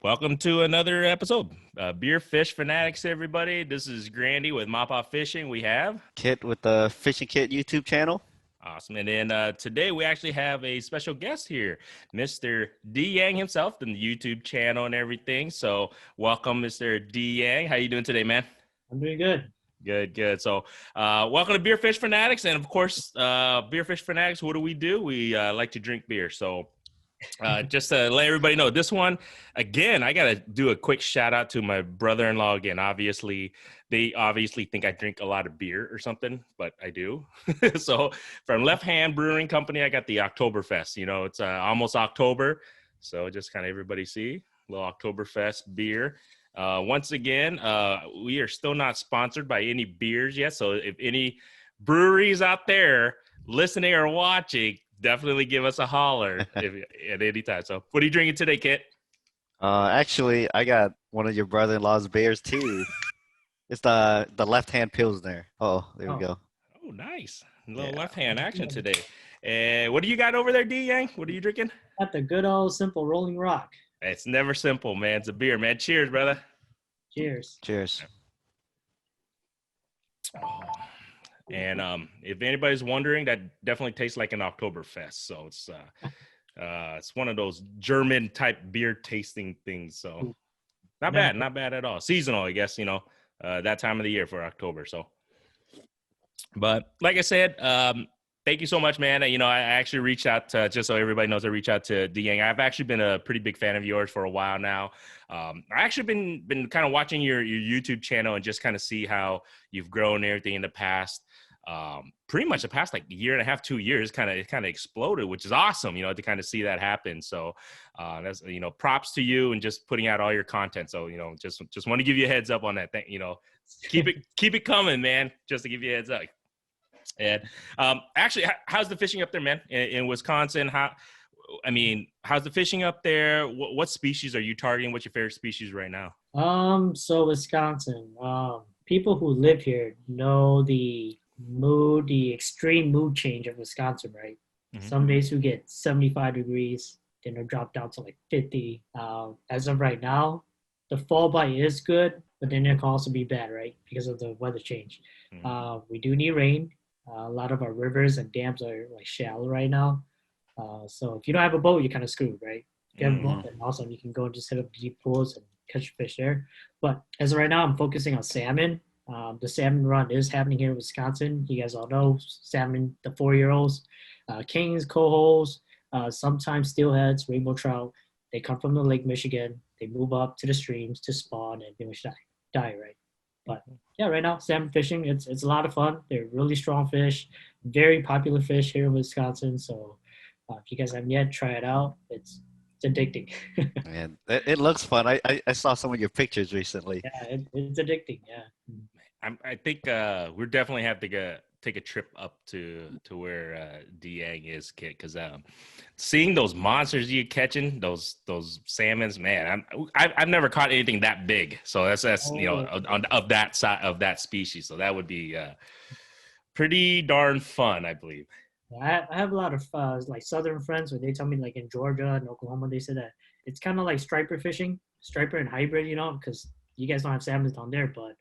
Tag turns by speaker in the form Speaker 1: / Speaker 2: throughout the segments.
Speaker 1: Welcome to another episode. Beer Fish Fanatics, everybody. This is Grandy with Mop Off Fishing. We have
Speaker 2: Kit with the Fishing Kit YouTube channel.
Speaker 1: Awesome. And then today we actually have a special guest here, Mr. DYang himself, from the YouTube channel and everything. So welcome, Mr. DYang. How you doing today, man?
Speaker 3: I'm doing good.
Speaker 1: Good. So welcome to Beer Fish Fanatics. And of course, Beer Fish Fanatics, what do? We like to drink beer. So just to let everybody know, this one, again, I got to do a quick shout out to my brother-in-law again. Obviously, they obviously think I drink a lot of beer or something, but I do. So from Left Hand Brewing Company, I got the Oktoberfest. You know, it's almost October. So just kind of everybody see, a little Oktoberfest beer. Once again, we are still not sponsored by any beers yet. So if any breweries out there listening or watching, definitely give us a holler at any time. So what are you drinking today, Kit?
Speaker 2: Actually, I got one of your brother-in-law's beers too. It's the left-hand Pilsner. Oh, there we go.
Speaker 1: Oh, nice. A little left-hand action today. And what do you got over there, DYang? What are you drinking?
Speaker 3: Got the good old simple Rolling Rock.
Speaker 1: It's never simple, man. It's a beer, man. Cheers, brother.
Speaker 3: Cheers.
Speaker 2: Cheers.
Speaker 1: Oh. And if anybody's wondering, that definitely tastes like an Oktoberfest. So it's one of those German type beer tasting things. So not bad at all. Seasonal, I guess, that time of the year for October. So, but like I said, thank you so much, man. I actually reached out to, just so everybody knows, I reached out to DYang. I've actually been a pretty big fan of yours for a while now. I actually been kind of watching your YouTube channel and just kind of see how you've grown and everything in the past. Pretty much the past like year and a half, 2 years, it kind of exploded, which is awesome, to kind of see that happen. So that's, props to you and just putting out all your content. So, just want to give you a heads up on that thing, keep it coming, man, just to give you a heads up. And actually, how's the fishing up there, man, in Wisconsin? How's the fishing up there? What species are you targeting? What's your favorite species right now?
Speaker 3: So Wisconsin, people who live here know the extreme mood change of Wisconsin, right? Mm-hmm. Some days we get 75 degrees, then it'll drop down to like 50. As of right now, the fall bite is good, but then it can also be bad, right? Because of the weather change. Mm-hmm. We do need rain. A lot of our rivers and dams are like shallow right now. So if you don't have a boat, you're kind of screwed, right? If you have a boat, then also you can go and just hit up deep pools and catch fish there. But as of right now, I'm focusing on salmon. The salmon run is happening here in Wisconsin. You guys all know salmon, the 4-year-olds, kings, cohos, sometimes steelheads, rainbow trout. They come from the Lake Michigan. They move up to the streams to spawn and pretty much die, right? But yeah, right now, salmon fishing, it's a lot of fun. They're really strong fish, very popular fish here in Wisconsin. So if you guys haven't yet, try it out. It's addicting.
Speaker 2: Man, it looks fun. I saw some of your pictures recently.
Speaker 3: Yeah, it's addicting, yeah.
Speaker 1: I think we're definitely have to take a trip up to where DYang is, Kit, because seeing those monsters you're catching, those salmons, man, I've never caught anything that big. So that's of that side of that species. So that would be pretty darn fun, I believe.
Speaker 3: I have a lot of like southern friends where they tell me like in Georgia and Oklahoma, they said that it's kind of like striper fishing, striper and hybrid, because you guys don't have salmons down there, but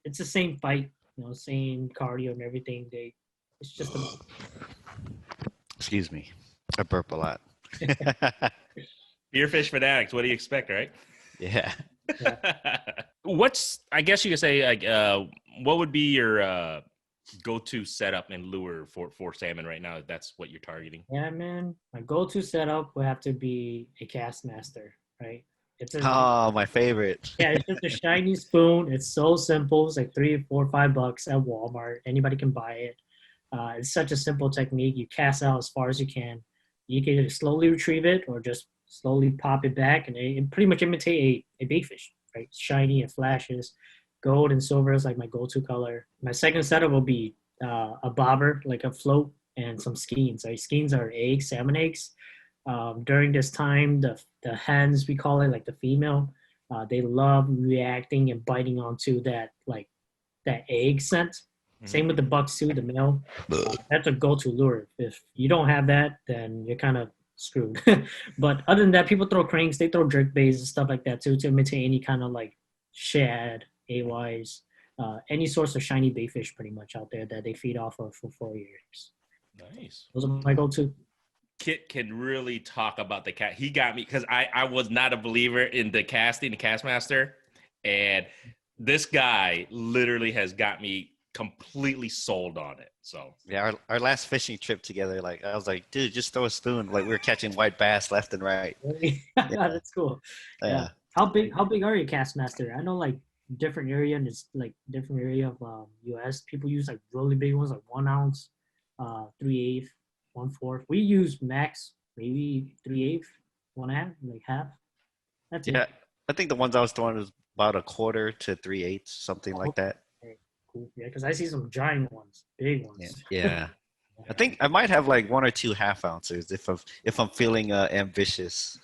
Speaker 3: it's the same fight, same cardio and everything. It's just
Speaker 2: Excuse me, I burp a lot.
Speaker 1: Beer Fish Fanatics, what do you expect, right?
Speaker 2: Yeah.
Speaker 1: I guess you could say, like, what would be your go-to setup and lure for salmon right now, if that's what you're targeting?
Speaker 3: Yeah, man. My go-to setup would have to be a Castmaster, right?
Speaker 2: My favorite.
Speaker 3: Yeah, it's just a shiny spoon. It's so simple. It's like $3, $4, $5 at Walmart. Anybody can buy it. It's such a simple technique. You cast out as far as you can. You can either slowly retrieve it or just slowly pop it back, and it pretty much imitate a bait fish, right? It's shiny, it flashes. Gold and silver is like my go-to color. My second setup will be a bobber, like a float, and some skeins. Right? Skeins are eggs, salmon eggs. During this time, the hens, we call it, like the female, they love reacting and biting onto that egg scent. Mm-hmm. Same with the bucks too, the male. That's a go-to lure. If you don't have that, then you're kind of screwed. But other than that, people throw cranks, they throw jerk baits and stuff like that too to imitate any kind of like shad, AYs, any source of shiny bait fish pretty much out there that they feed off of for 4 years.
Speaker 1: Nice.
Speaker 3: Those are my go-to.
Speaker 1: Kit can really talk about the cat. He got me because I was not a believer in the casting, the Castmaster, and this guy literally has got me completely sold on it. So
Speaker 2: Yeah, our last fishing trip together, like I was like, dude, just throw a spoon. Like we were catching white bass left and right.
Speaker 3: Yeah. That's cool.
Speaker 2: Yeah.
Speaker 3: How big are your Castmaster? I know like different area and it's like different area of US. People use like really big ones, like 1 ounce, 3/8, 1/4. We use max maybe 3/8, 1/2, like half. That's
Speaker 2: Yeah.
Speaker 3: it.
Speaker 2: I think the ones I was throwing was about 1/4 to 3/8, something like that.
Speaker 3: Okay, cool. Yeah, because I see some giant ones, big ones.
Speaker 2: Yeah. I think I might have like 1 or 2 half ounces if I'm feeling ambitious.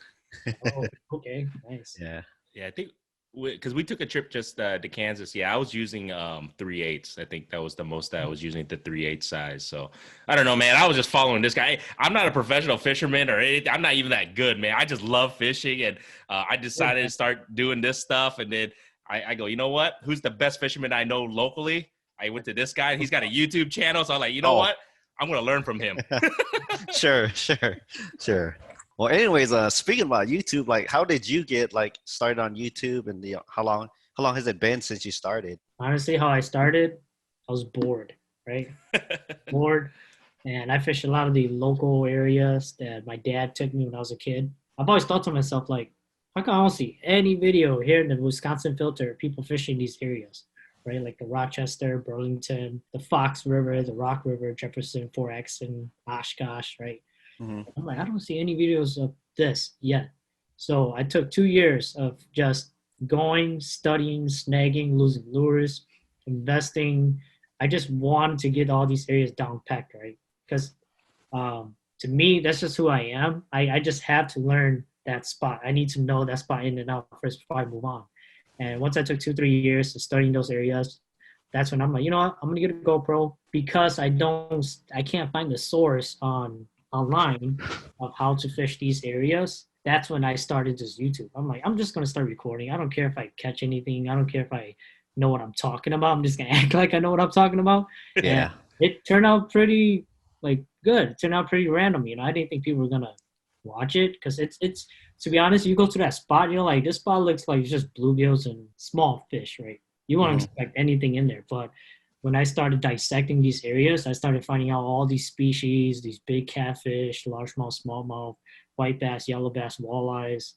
Speaker 3: Oh, okay, nice.
Speaker 2: Yeah.
Speaker 1: yeah, I think because we took a trip just to Kansas. Yeah, I was using 3/8. I think that was the most that I was using, the 3/8 size. So I don't know, man. I was just following this guy. I'm not a professional fisherman or anything. I'm not even that good, man. I just love fishing, and I decided to start doing this stuff. And then I go, you know what? Who's the best fisherman I know locally? I went to this guy. He's got a YouTube channel, so I'm like, you know what? I'm gonna learn from him.
Speaker 2: Sure. Well, anyways, speaking about YouTube, like, how did you get like started on YouTube, and how long has it been since you started?
Speaker 3: Honestly, how I started, I was bored, right? Bored, and I fished a lot of the local areas that my dad took me when I was a kid. I've always thought to myself, like, how come I don't see any video here in the Wisconsin filter, people fishing these areas, right? Like the Rochester, Burlington, the Fox River, the Rock River, Jefferson, 4X, and Oshkosh, right?
Speaker 2: Mm-hmm.
Speaker 3: I'm like, I don't see any videos of this yet. So I took 2 years of just going, studying, snagging, losing lures, investing. I just wanted to get all these areas down packed, right? Because to me, that's just who I am. I just have to learn that spot. I need to know that spot in and out first before I move on. And once I took 2-3 years of studying those areas, that's when I'm like, you know what? I'm gonna get a GoPro because I can't find the source online of how to fish these areas. That's when I started this YouTube. I'm like, I'm just gonna start recording. I don't care if I catch anything. I don't care if I know what I'm talking about. I'm just gonna act like I know what I'm talking about.
Speaker 2: Yeah.
Speaker 3: And it turned out pretty like good. It turned out pretty random. You know, I didn't think people were gonna watch it because it's to be honest, you go to that spot, you're like, this spot looks like just bluegills and small fish, right? You won't expect anything in there. But when I started dissecting these areas, I started finding out all these species, these big catfish, largemouth, smallmouth, white bass, yellow bass, walleyes,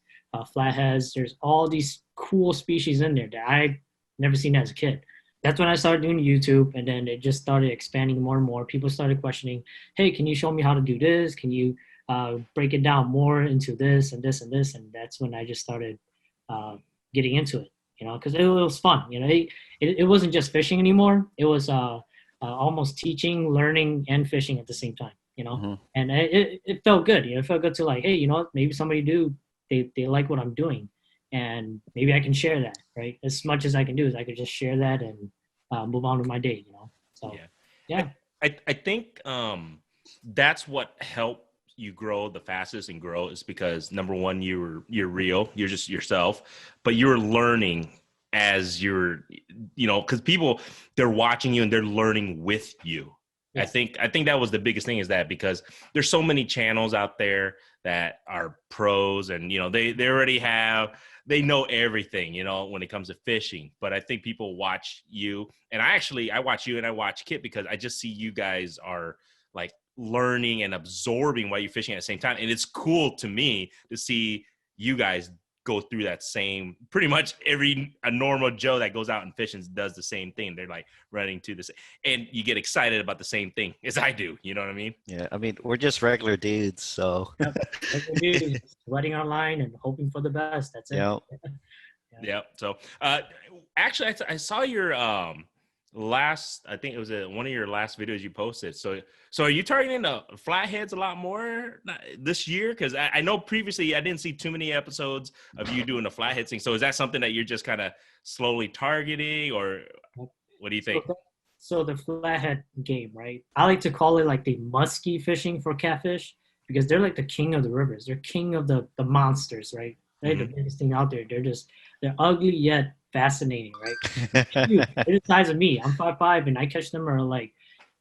Speaker 3: flatheads. There's all these cool species in there that I never seen as a kid. That's when I started doing YouTube, and then it just started expanding more and more. People started questioning, hey, can you show me how to do this? Can you break it down more into this and this and this? And that's when I just started getting into it, you know, because it was fun. You know, it wasn't just fishing anymore. It was almost teaching, learning, and fishing at the same time, you know. And it felt good. You know, it felt good to like, hey, you know what, maybe somebody they like what I'm doing, and maybe I can share that, right? As much as I can do is I could just share that and move on with my day, you know. So yeah.
Speaker 1: I think that's what helped you grow the fastest and grow is because number one, you're real, you're just yourself, but you're learning as you're, you know, because people, they're watching you and they're learning with you. Yes. I think that was the biggest thing is that because there's so many channels out there that are pros and, you know, they already they know everything, you know, when it comes to fishing. But I think people watch you, and I watch you and I watch Kit because I just see you guys are like learning and absorbing while you're fishing at the same time. And it's cool to me to see you guys go through that same, pretty much a normal Joe that goes out and fishes does the same thing. They're like running to this, and you get excited about the same thing as I do. You know what I mean?
Speaker 2: Yeah. I mean, we're just regular dudes. So
Speaker 3: sweating online and hoping for the best. That's it.
Speaker 2: Yep.
Speaker 1: Yeah. So actually I saw your I think it was one of your last videos you posted. So are you targeting the flatheads a lot more this year? Because I know previously I didn't see too many episodes of you doing the flathead thing. So is that something that you're just kind of slowly targeting, or what do you think?
Speaker 3: So the flathead game, right? I like to call it like the musky fishing for catfish. because they're like the king of the rivers. They're king of the monsters, right? They're the biggest thing out there. They're ugly yet fascinating, right? Huge. They're the size of me. I'm 5'5", and I catch them are like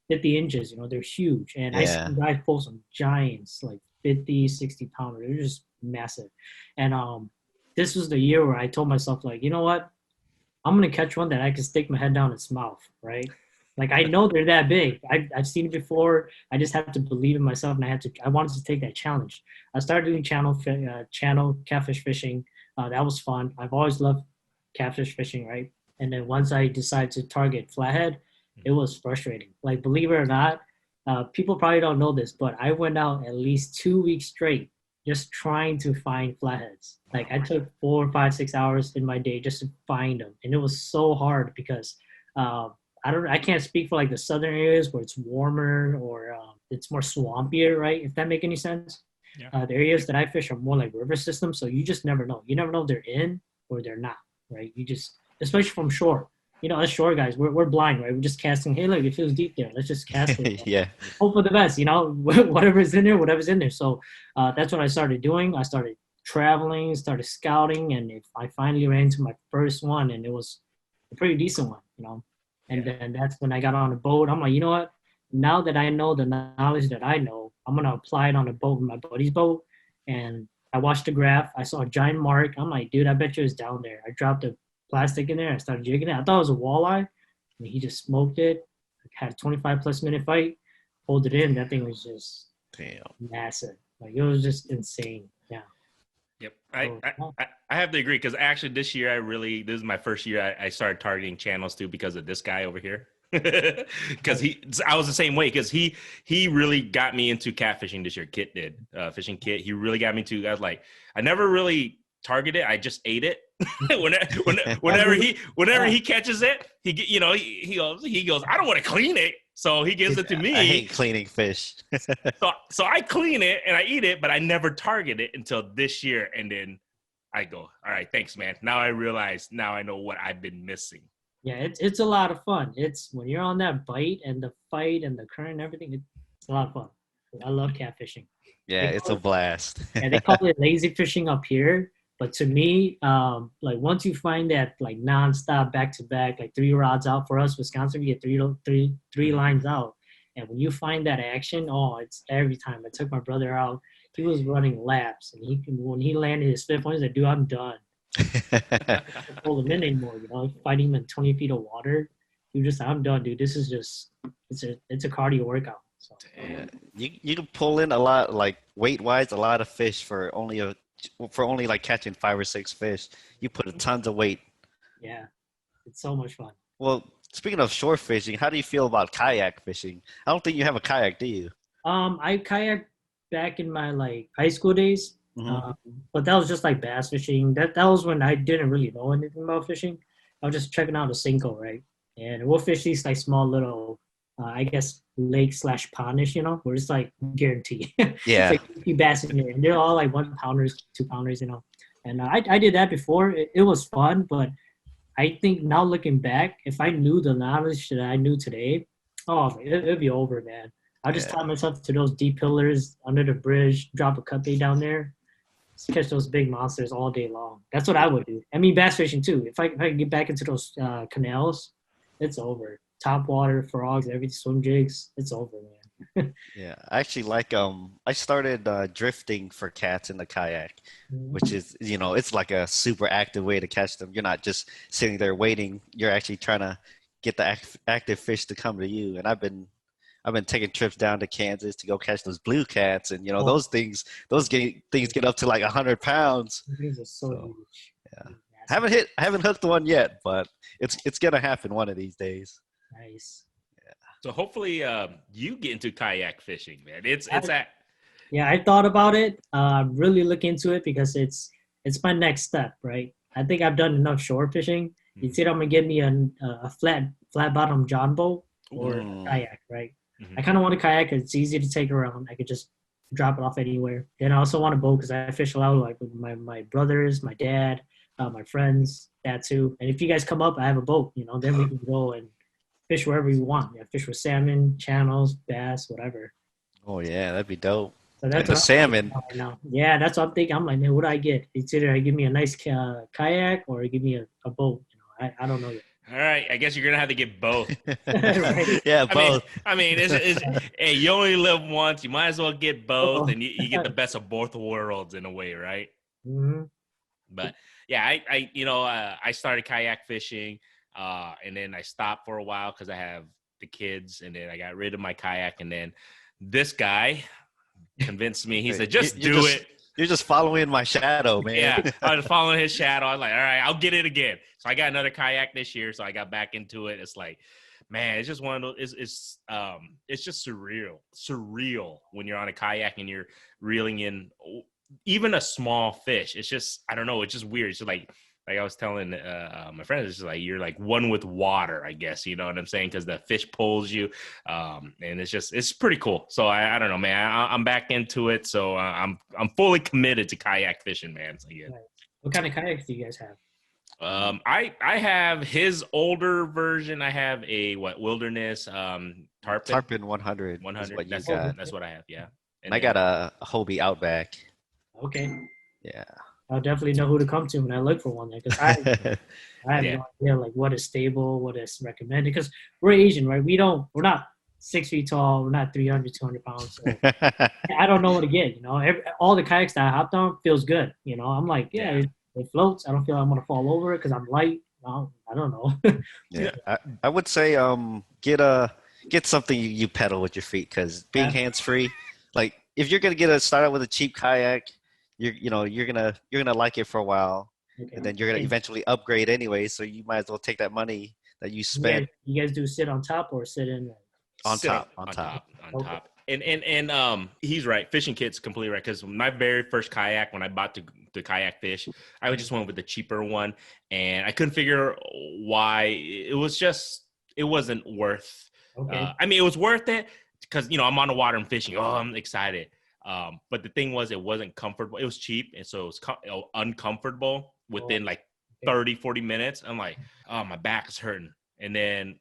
Speaker 3: 50 inches. You know, they're huge. And I see guys pull some giants, like 50, 60 pounders. They're just massive. And this was the year where I told myself, like, you know what? I'm gonna catch one that I can stick my head down its mouth, right? Like, I know they're that big. I've seen it before. I just have to believe in myself, and I wanted to take that challenge. I started doing channel catfish fishing. That was fun. I've always loved catfish fishing, right? And then once I decided to target flathead, it was frustrating. Like, believe it or not, people probably don't know this, but I went out at least 2 weeks straight just trying to find flatheads. Like, I took 4, 5, 6 hours in my day just to find them, and it was so hard because I can't speak for like the southern areas where it's warmer or it's more swampier, right? If that make any sense. Yeah. The areas that I fish are more like river systems, so you just never know. You never know if they're in or they're not, right? You just, especially from shore. You know, us shore guys, we're blind, right? We're just casting. Hey, look, it feels deep there. Let's just cast it.
Speaker 2: Yeah.
Speaker 3: Hope for the best. You know, whatever's in there. So that's what I started doing. I started traveling, started scouting, and I finally ran into my first one, and it was a pretty decent one, you know. And then that's when I got on a boat. I'm like, you know what? Now that I know the knowledge that I know, I'm going to apply it on a boat, my buddy's boat. And I watched the graph. I saw a giant mark. I'm like, dude, I bet you it's down there. I dropped the plastic in there. I started jigging it. I thought it was a walleye. And he just smoked it. Had a 25-plus minute fight. Pulled it in. That thing was just massive. Like, it was just insane. Yeah.
Speaker 1: Yep. I have to agree, because actually this year this is my first year I started targeting channels too because of this guy over here. Because I was the same way, because he really got me into catfishing this year. Kit did, fishing Kit. He really got me to. I was like, I never really targeted. I just ate it. whenever he catches it, he goes, I don't want to clean it. So he gives it to me.
Speaker 2: I hate cleaning fish.
Speaker 1: so I clean it and I eat it, but I never target it until this year. And then I go, all right, thanks, man. Now I realize, now I know what I've been missing.
Speaker 3: Yeah, it's a lot of fun. It's when you're on that bite and the fight and the current and everything, it's a lot of fun. I love catfishing.
Speaker 2: Yeah, it's a blast.
Speaker 3: And they call it lazy fishing up here. But to me, like, once you find that, like, nonstop, back-to-back, like 3 rods out, for us, Wisconsin, we get three lines out. And when you find that action, it's every time. I took my brother out. He was running laps. And when he landed his 5th one, he said, dude, I'm done. I can't pull him in anymore, you know, fighting him in 20 feet of water. He was just, I'm done, dude. This is just, it's a cardio workout. So.
Speaker 2: Yeah. You can pull in a lot, like, weight-wise, a lot of fish for only like catching 5 or 6 fish. You put tons of weight.
Speaker 3: Yeah, it's so much fun.
Speaker 2: Well, speaking of shore fishing, how do you feel about kayak fishing? I don't think you have a kayak, do you?
Speaker 3: I kayaked back in my, like, high school days, but that was just like bass fishing. That was when I didn't really know anything about fishing. I was just checking out a Cinco, right? And we'll fish these, like, small little, I guess, lake/pondish, you know, where it's like guaranteed.
Speaker 2: Yeah.
Speaker 3: It's like 50 bass in there, and they're all like 1 pounders, 2 pounders, you know. And I did that before. It was fun, but I think now looking back, if I knew the knowledge that I knew today, it'd be over, man. I'll just tie myself to those deep pillars under the bridge, drop a cut bait down there, catch those big monsters all day long. That's what I would do. I mean, bass fishing too. If I can get back into those canals, it's over. Top water, frogs, everything, swim jigs, it's over, man.
Speaker 2: Yeah, I actually like I started drifting for cats in the kayak, which is, you know, it's like a super active way to catch them. You're not just sitting there waiting. You're actually trying to get the active fish to come to you. And I've been taking trips down to Kansas to go catch those blue cats, and, you know, those things get up to like 100 pounds.
Speaker 3: These are so huge.
Speaker 2: Yeah, I haven't hooked one yet, but it's gonna happen one of these days.
Speaker 3: Nice.
Speaker 1: Yeah. So hopefully you get into kayak fishing, man.
Speaker 3: Yeah, I thought about it. Really look into it because it's my next step, right? I think I've done enough shore fishing. It's either I'm gonna get me a flat bottom John boat or a kayak, right? I kind of want a kayak because it's easy to take around. I could just drop it off anywhere. Then I also want a boat because I fish a lot, like, with my brothers, my dad, my friends, that too. And if you guys come up, I have a boat, you know, then we can go and fish wherever you want. Yeah, fish with salmon, channels, bass, whatever.
Speaker 2: Oh yeah, that'd be dope.
Speaker 3: So
Speaker 2: And the salmon.
Speaker 3: right now. Yeah, that's what I'm thinking. I'm like, man, what do I get? It's either I give me a nice kayak or give me a boat. I don't know yet.
Speaker 1: All right, I guess you're gonna have to get both.
Speaker 3: Right.
Speaker 2: Yeah, both.
Speaker 1: I mean, hey, you only live once. You might as well get both, and you get the best of both worlds in a way, right?
Speaker 3: Mm-hmm.
Speaker 1: But yeah, I started kayak fishing, and then I stopped for a while because I have the kids, and then I got rid of my kayak, and then this guy convinced me. He said, "Just do it."
Speaker 2: You're just following my shadow, man.
Speaker 1: Yeah, I was following his shadow. I was like, all right, I'll get it again. So I got another kayak this year. So I got back into it. It's like, man, it's just one of those. It's just surreal when you're on a kayak and you're reeling in even a small fish. It's just, I don't know. It's just weird. It's just like I was telling my friends, it's just like you're like one with water, I guess. You know what I'm saying? Because the fish pulls you, and it's pretty cool. So I don't know, man. I'm back into it, so I'm fully committed to kayak fishing, man. So yeah.
Speaker 3: What kind of kayaks do you guys have?
Speaker 1: I have his older version. I have a wilderness tarpon
Speaker 2: 100.
Speaker 1: 100. That's what I have. Yeah.
Speaker 2: And I got a Hobie Outback.
Speaker 3: Okay.
Speaker 2: Yeah.
Speaker 3: I'll definitely know who to come to when I look for one there, because I have no idea like what is stable, what is recommended, because we're Asian, right? We're not 6 feet tall, we're not 300, 200 pounds. So I don't know what to get, all the kayaks that I hopped on feels good, I'm like, it floats. I don't feel like I'm going to fall over it because I'm light. I don't know.
Speaker 2: Yeah, I would say get something you pedal with your feet, because being hands-free, like if you're going to start out with a cheap kayak, you're gonna like it for a while, and then you're gonna eventually upgrade anyway. So you might as well take that money that you spent.
Speaker 3: You guys do sit on top or sit in?
Speaker 2: On top.
Speaker 1: And he's right. Fishing kit's completely right, because my very first kayak, when I bought the kayak fish, I just went with the cheaper one, and I couldn't figure why it wasn't worth.
Speaker 3: Okay.
Speaker 1: I mean, it was worth it because I'm on the water and fishing. Oh, I'm excited. But the thing was, it wasn't comfortable. It was cheap, and so it was uncomfortable within 30, 40 minutes. I'm like, oh, my back is hurting. And then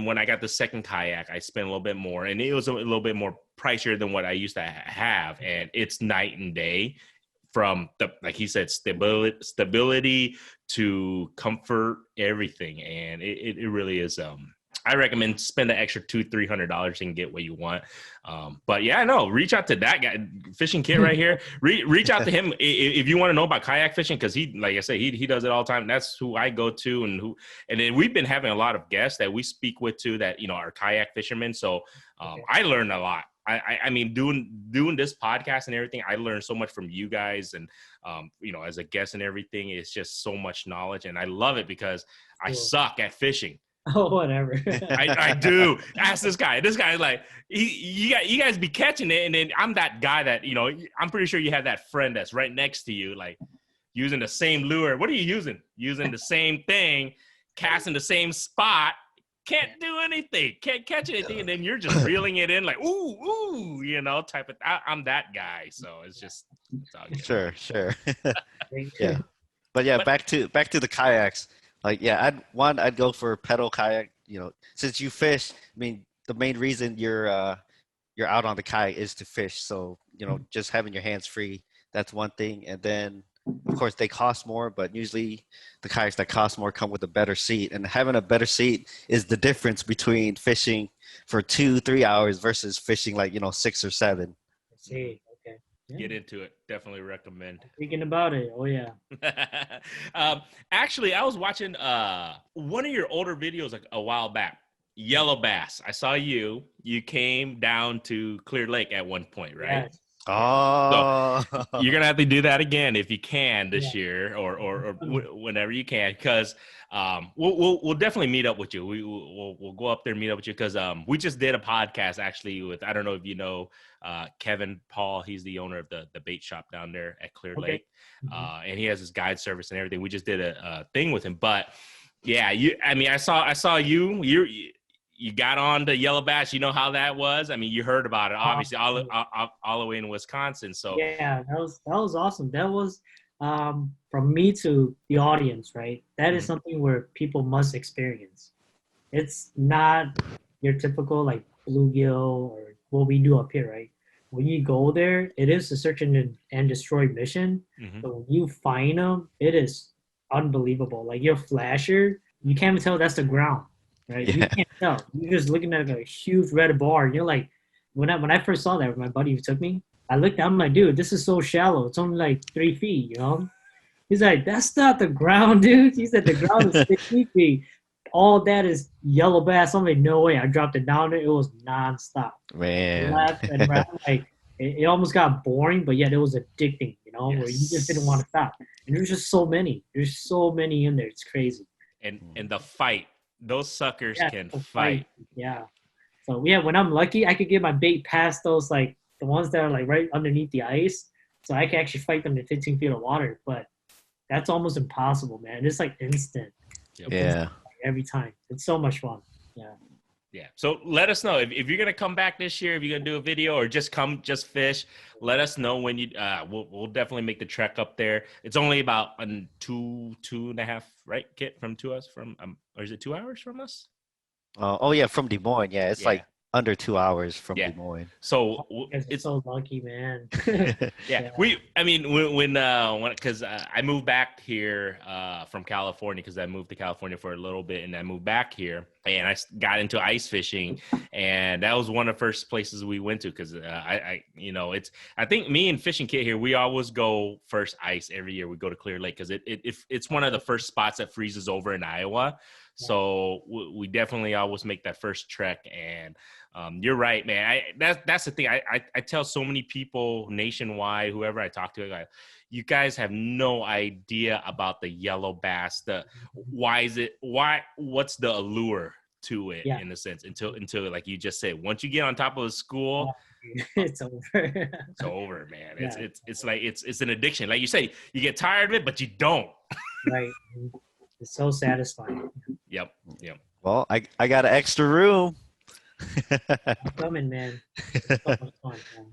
Speaker 1: when I got the second kayak, I spent a little bit more, and it was a little bit more pricier than what I used to have. And it's night and day from like he said, stability to comfort, everything. And it really is. I recommend spend the extra $200-$300 and get what you want. But yeah, no, reach out to that guy, Fishing Kit right here. Reach out to him if you want to know about kayak fishing, because he, like I say, he does it all the time. That's who I go to, and then we've been having a lot of guests that we speak with too that are kayak fishermen. So I learned a lot. I mean, doing this podcast and everything, I learned so much from you guys, and as a guest and everything, it's just so much knowledge, and I love it because I suck at fishing.
Speaker 3: Oh, whatever.
Speaker 1: I do. Ask this guy. This guy is like, you guys be catching it, and then I'm that guy that, I'm pretty sure you have that friend that's right next to you, like using the same lure. What are you using? Using the same thing, casting the same spot, can't do anything, can't catch anything, and then you're just reeling it in like, ooh, type of. I'm that guy, so it's all good.
Speaker 2: Sure. Yeah, but yeah, back to the kayaks. Like, yeah, I'd go for pedal kayak. Since you fish, I mean, the main reason you're out on the kayak is to fish. So, just having your hands free, that's one thing. And then, of course, they cost more, but usually the kayaks that cost more come with a better seat. And having a better seat is the difference between fishing for 2-3 hours versus fishing 6 or 7.
Speaker 3: I see. Okay. Yeah.
Speaker 1: Get into it. Definitely recommend.
Speaker 3: Thinking about it. Oh yeah.
Speaker 1: Actually, I was watching one of your older videos a while back. Yellow bass. I saw you. You came down to Clear Lake at one point, right?
Speaker 3: Yes.
Speaker 2: Oh,
Speaker 1: so you're gonna have to do that again if you can this year, or whenever you can, because we'll definitely meet up with you. We'll go up there and meet up with you, because we just did a podcast actually with, I don't know if you know, Kevin Paul. He's the owner of the bait shop down there at Clear Lake, and he has his guide service and everything. We just did a thing with him, but yeah, I saw you got on the yellow bass. You know how that was. I mean, you heard about it, obviously, all the way in Wisconsin. So
Speaker 3: yeah, that was awesome. That was from me to the audience, right? That is something where people must experience. It's not your typical like bluegill or what we do up here, right? when you go there, it is a search and destroy mission.
Speaker 1: Mhm.
Speaker 3: But when you find them, it is unbelievable. Like your flasher, you can't even tell that's the ground, right? You
Speaker 2: Yeah.
Speaker 3: can't tell. You're just looking at a huge red bar. And you're like, when I first saw that with my buddy who took me, I looked. I'm like, dude, this is so shallow. It's only like 3 feet, you know. He's like, that's not the ground, dude. He said the ground is 50 feet. All that is yellow bass. I'm like, no way. I dropped it down there. It was nonstop.
Speaker 2: Man.
Speaker 3: Left and right. Like it almost got boring, but yet it was addicting, you know, where you just didn't want to stop. And there's just so many. There's so many in there. It's crazy.
Speaker 1: And the fight. Those suckers can
Speaker 3: the
Speaker 1: fight.
Speaker 3: Yeah. So yeah, when I'm lucky, I could get my bait past those, like the ones that are like right underneath the ice. So I can actually fight them in 15 feet of water. But that's almost impossible, man. It's like instant.
Speaker 1: Yep.
Speaker 2: Yeah.
Speaker 3: Every time. It's so much fun. Yeah.
Speaker 1: Yeah. So let us know if you're gonna come back this year, if you're gonna do a video or just fish. Let us know when you. We'll definitely make the trek up there. It's only about 2.5, right, Kit, from to us from or is it 2 hours from us?
Speaker 2: Oh yeah, from Des Moines. Yeah, it's like under 2 hours from Des Moines.
Speaker 1: So
Speaker 3: it's so lucky, man.
Speaker 1: Yeah. When because I moved back here from California, because I moved to California for a little bit and I moved back here and I got into ice fishing, and that was one of the first places we went to, because I think me and Fishing Kit here, we always go first ice every year. We go to Clear Lake because it's one of the first spots that freezes over in Iowa. So we definitely always make that first trek. And you're right, man. That's the thing. I tell so many people nationwide, whoever I talk to, like, you guys have no idea about the yellow bass. What's the allure to it, in a sense, until like you just said, once you get on top of the school,
Speaker 3: it's over.
Speaker 1: It's over, man. It's like it's an addiction. Like you say, you get tired of it, but you don't.
Speaker 3: Right. It's so satisfying.
Speaker 1: Yep.
Speaker 2: Well, I got an extra room.
Speaker 3: I'm coming, man. It's so much fun, man.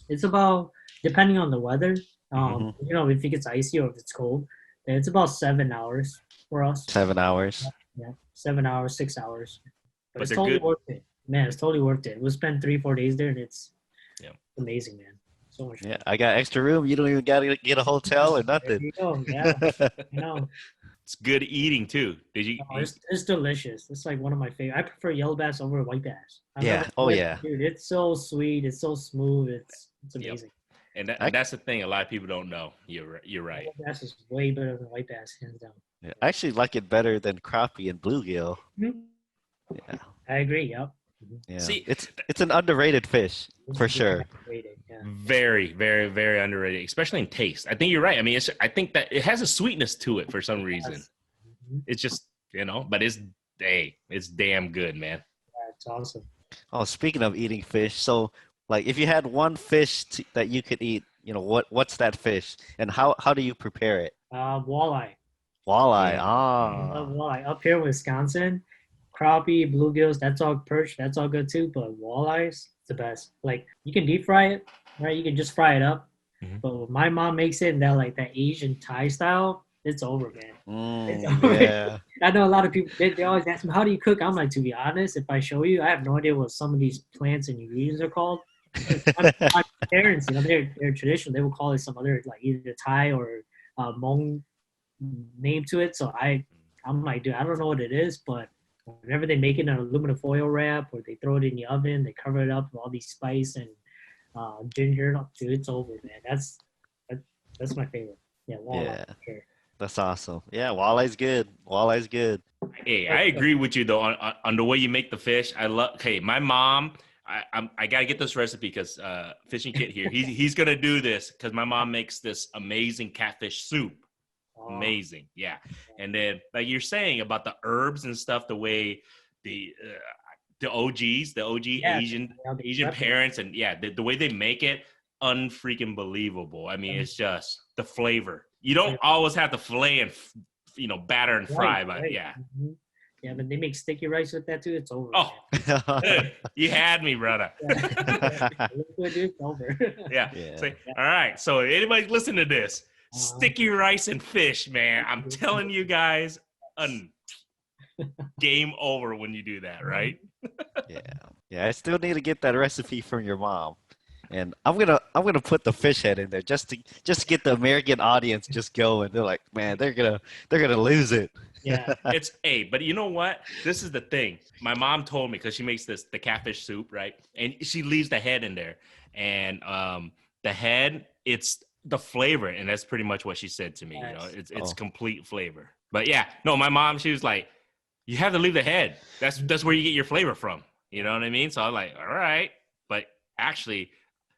Speaker 3: It's about depending on the weather. You know, if it gets icy or if it's cold, it's about 7 hours for us.
Speaker 2: 7 hours.
Speaker 3: Yeah, 7 hours, 6 hours. But it's
Speaker 1: they're
Speaker 3: totally
Speaker 1: good.
Speaker 3: worth it, man. It's totally worth it. We'll spend 3-4 days there, and it's amazing, man. So much fun.
Speaker 2: Yeah, I got extra room. You don't even gotta get a hotel or nothing.
Speaker 3: There you go. Yeah, you know.
Speaker 1: It's good eating too. Did you?
Speaker 3: It's delicious. It's like one of my favorite. I prefer yellow bass over white bass. Dude, it's so sweet. It's so smooth. It's amazing.
Speaker 1: And that's the thing. A lot of people don't know. You're right.
Speaker 3: Yellow bass is way better than white bass, hands down.
Speaker 2: Yeah, I actually like it better than crappie and bluegill.
Speaker 3: Mm-hmm.
Speaker 2: Yeah,
Speaker 3: I agree. Yep.
Speaker 2: Yeah.
Speaker 1: See,
Speaker 2: it's an underrated fish for sure.
Speaker 1: Very, very, very underrated, especially in taste. I think you're right. I mean, I think that it has a sweetness to it for some reason. It's just, but it's damn good, man.
Speaker 3: Yeah, it's awesome.
Speaker 2: Oh, speaking of eating fish, so like if you had one fish that you could eat, what's that fish, and how do you prepare it?
Speaker 3: Walleye.
Speaker 2: Walleye.
Speaker 3: Walleye up here in Wisconsin. Crappie, bluegills, that's all perch, that's all good too. But walleyes, it's the best. Like you can deep fry it, right? You can just fry it up. But when my mom makes it in that Asian Thai style, it's over, man. It's over.
Speaker 2: Yeah.
Speaker 3: I know a lot of people they always ask me, how do you cook? I'm like, to be honest, if I show you, I have no idea what some of these plants and ingredients are called. My parents, they're traditional. They will call it some other like either Thai or Hmong name to it. So I'm like, dude, I don't know what it is, but whenever they make it in an aluminum foil wrap or they throw it in the oven, they cover it up with all these spice and ginger. Dude, it's over, man. That's my favorite. Yeah, walleye.
Speaker 2: Yeah.
Speaker 3: Sure.
Speaker 2: That's awesome. Yeah, walleye's good. Walleye's good.
Speaker 1: Hey, I agree with you though on the way you make the fish. My mom. I gotta get this recipe because Fishing Kit here. He's gonna do this because my mom makes this amazing catfish soup. Amazing, yeah. And then like you're saying about the herbs and stuff, the way the OG Asian parents and the way they make it, unfreaking believable. I mean, it's just the flavor. You don't always have to fillet and batter and fry, but yeah.
Speaker 3: Mm-hmm. Yeah, but they make sticky rice with that too. It's over.
Speaker 1: Oh, you had me, brother.
Speaker 3: It's over.
Speaker 1: Yeah. All right. So anybody listen to this? Sticky rice and fish, man. I'm telling you guys, game over when you do that, right?
Speaker 2: Yeah. I still need to get that recipe from your mom, and I'm gonna put the fish head in there just to get the American audience just going. They're like, man, they're gonna lose it.
Speaker 3: Yeah.
Speaker 1: But you know what? This is the thing. My mom told me, because she makes the catfish soup, right? And she leaves the head in there, and the head, it's the flavor, and that's pretty much what she said to me. You know, it's complete flavor. But yeah, no, my mom, she was like, you have to leave the head. That's where you get your flavor from. You know what I mean? So I'm like, all right. But actually,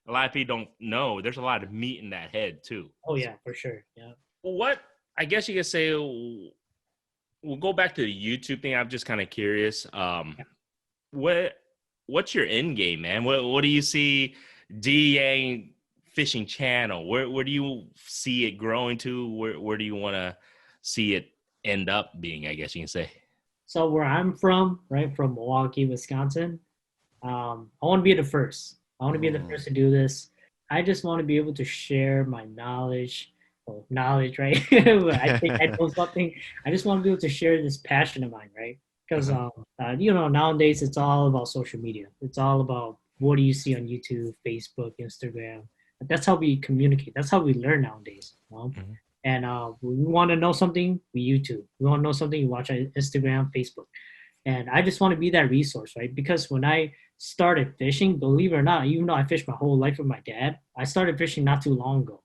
Speaker 1: a lot of people don't know there's a lot of meat in that head too.
Speaker 3: Oh yeah, for sure. Yeah.
Speaker 1: Well, what I guess you could say, we'll go back to the YouTube thing. I'm just kind of curious. What's your end game, man? What do you see DYang fishing channel? Where do you see it growing to? Where do you want to see it end up being, I guess you can say?
Speaker 3: So where I'm from, right, from Milwaukee, Wisconsin, I want to be the first. I want to be the first to do this. I just want to be able to share my knowledge. Well, knowledge, right? I think I know something. I just want to be able to share this passion of mine, right? Because, nowadays it's all about social media. It's all about what do you see on YouTube, Facebook, Instagram. That's how we communicate. That's how we learn nowadays. You know? And we want to know something, we YouTube. We want to know something, we watch Instagram, Facebook. And I just want to be that resource, right? Because when I started fishing, believe it or not, even though I fished my whole life with my dad, I started fishing not too long ago.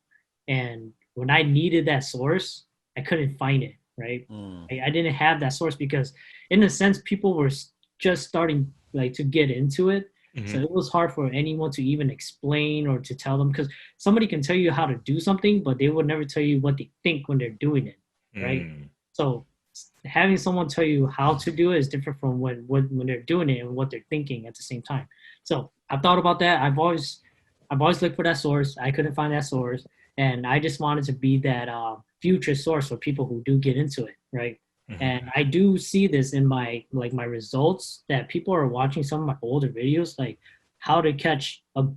Speaker 3: And when I needed that source, I couldn't find it, right? I didn't have that source because, in a sense, people were just starting to get into it. So it was hard for anyone to even explain or to tell them, because somebody can tell you how to do something, but they would never tell you what they think when they're doing it, right? So having someone tell you how to do it is different from when they're doing it and what they're thinking at the same time. So I've thought about that. I've always looked for that source. I couldn't find that source, and I just wanted to be that future source for people who do get into it, right? And I do see this in my results, that people are watching some of my older videos, like how to catch a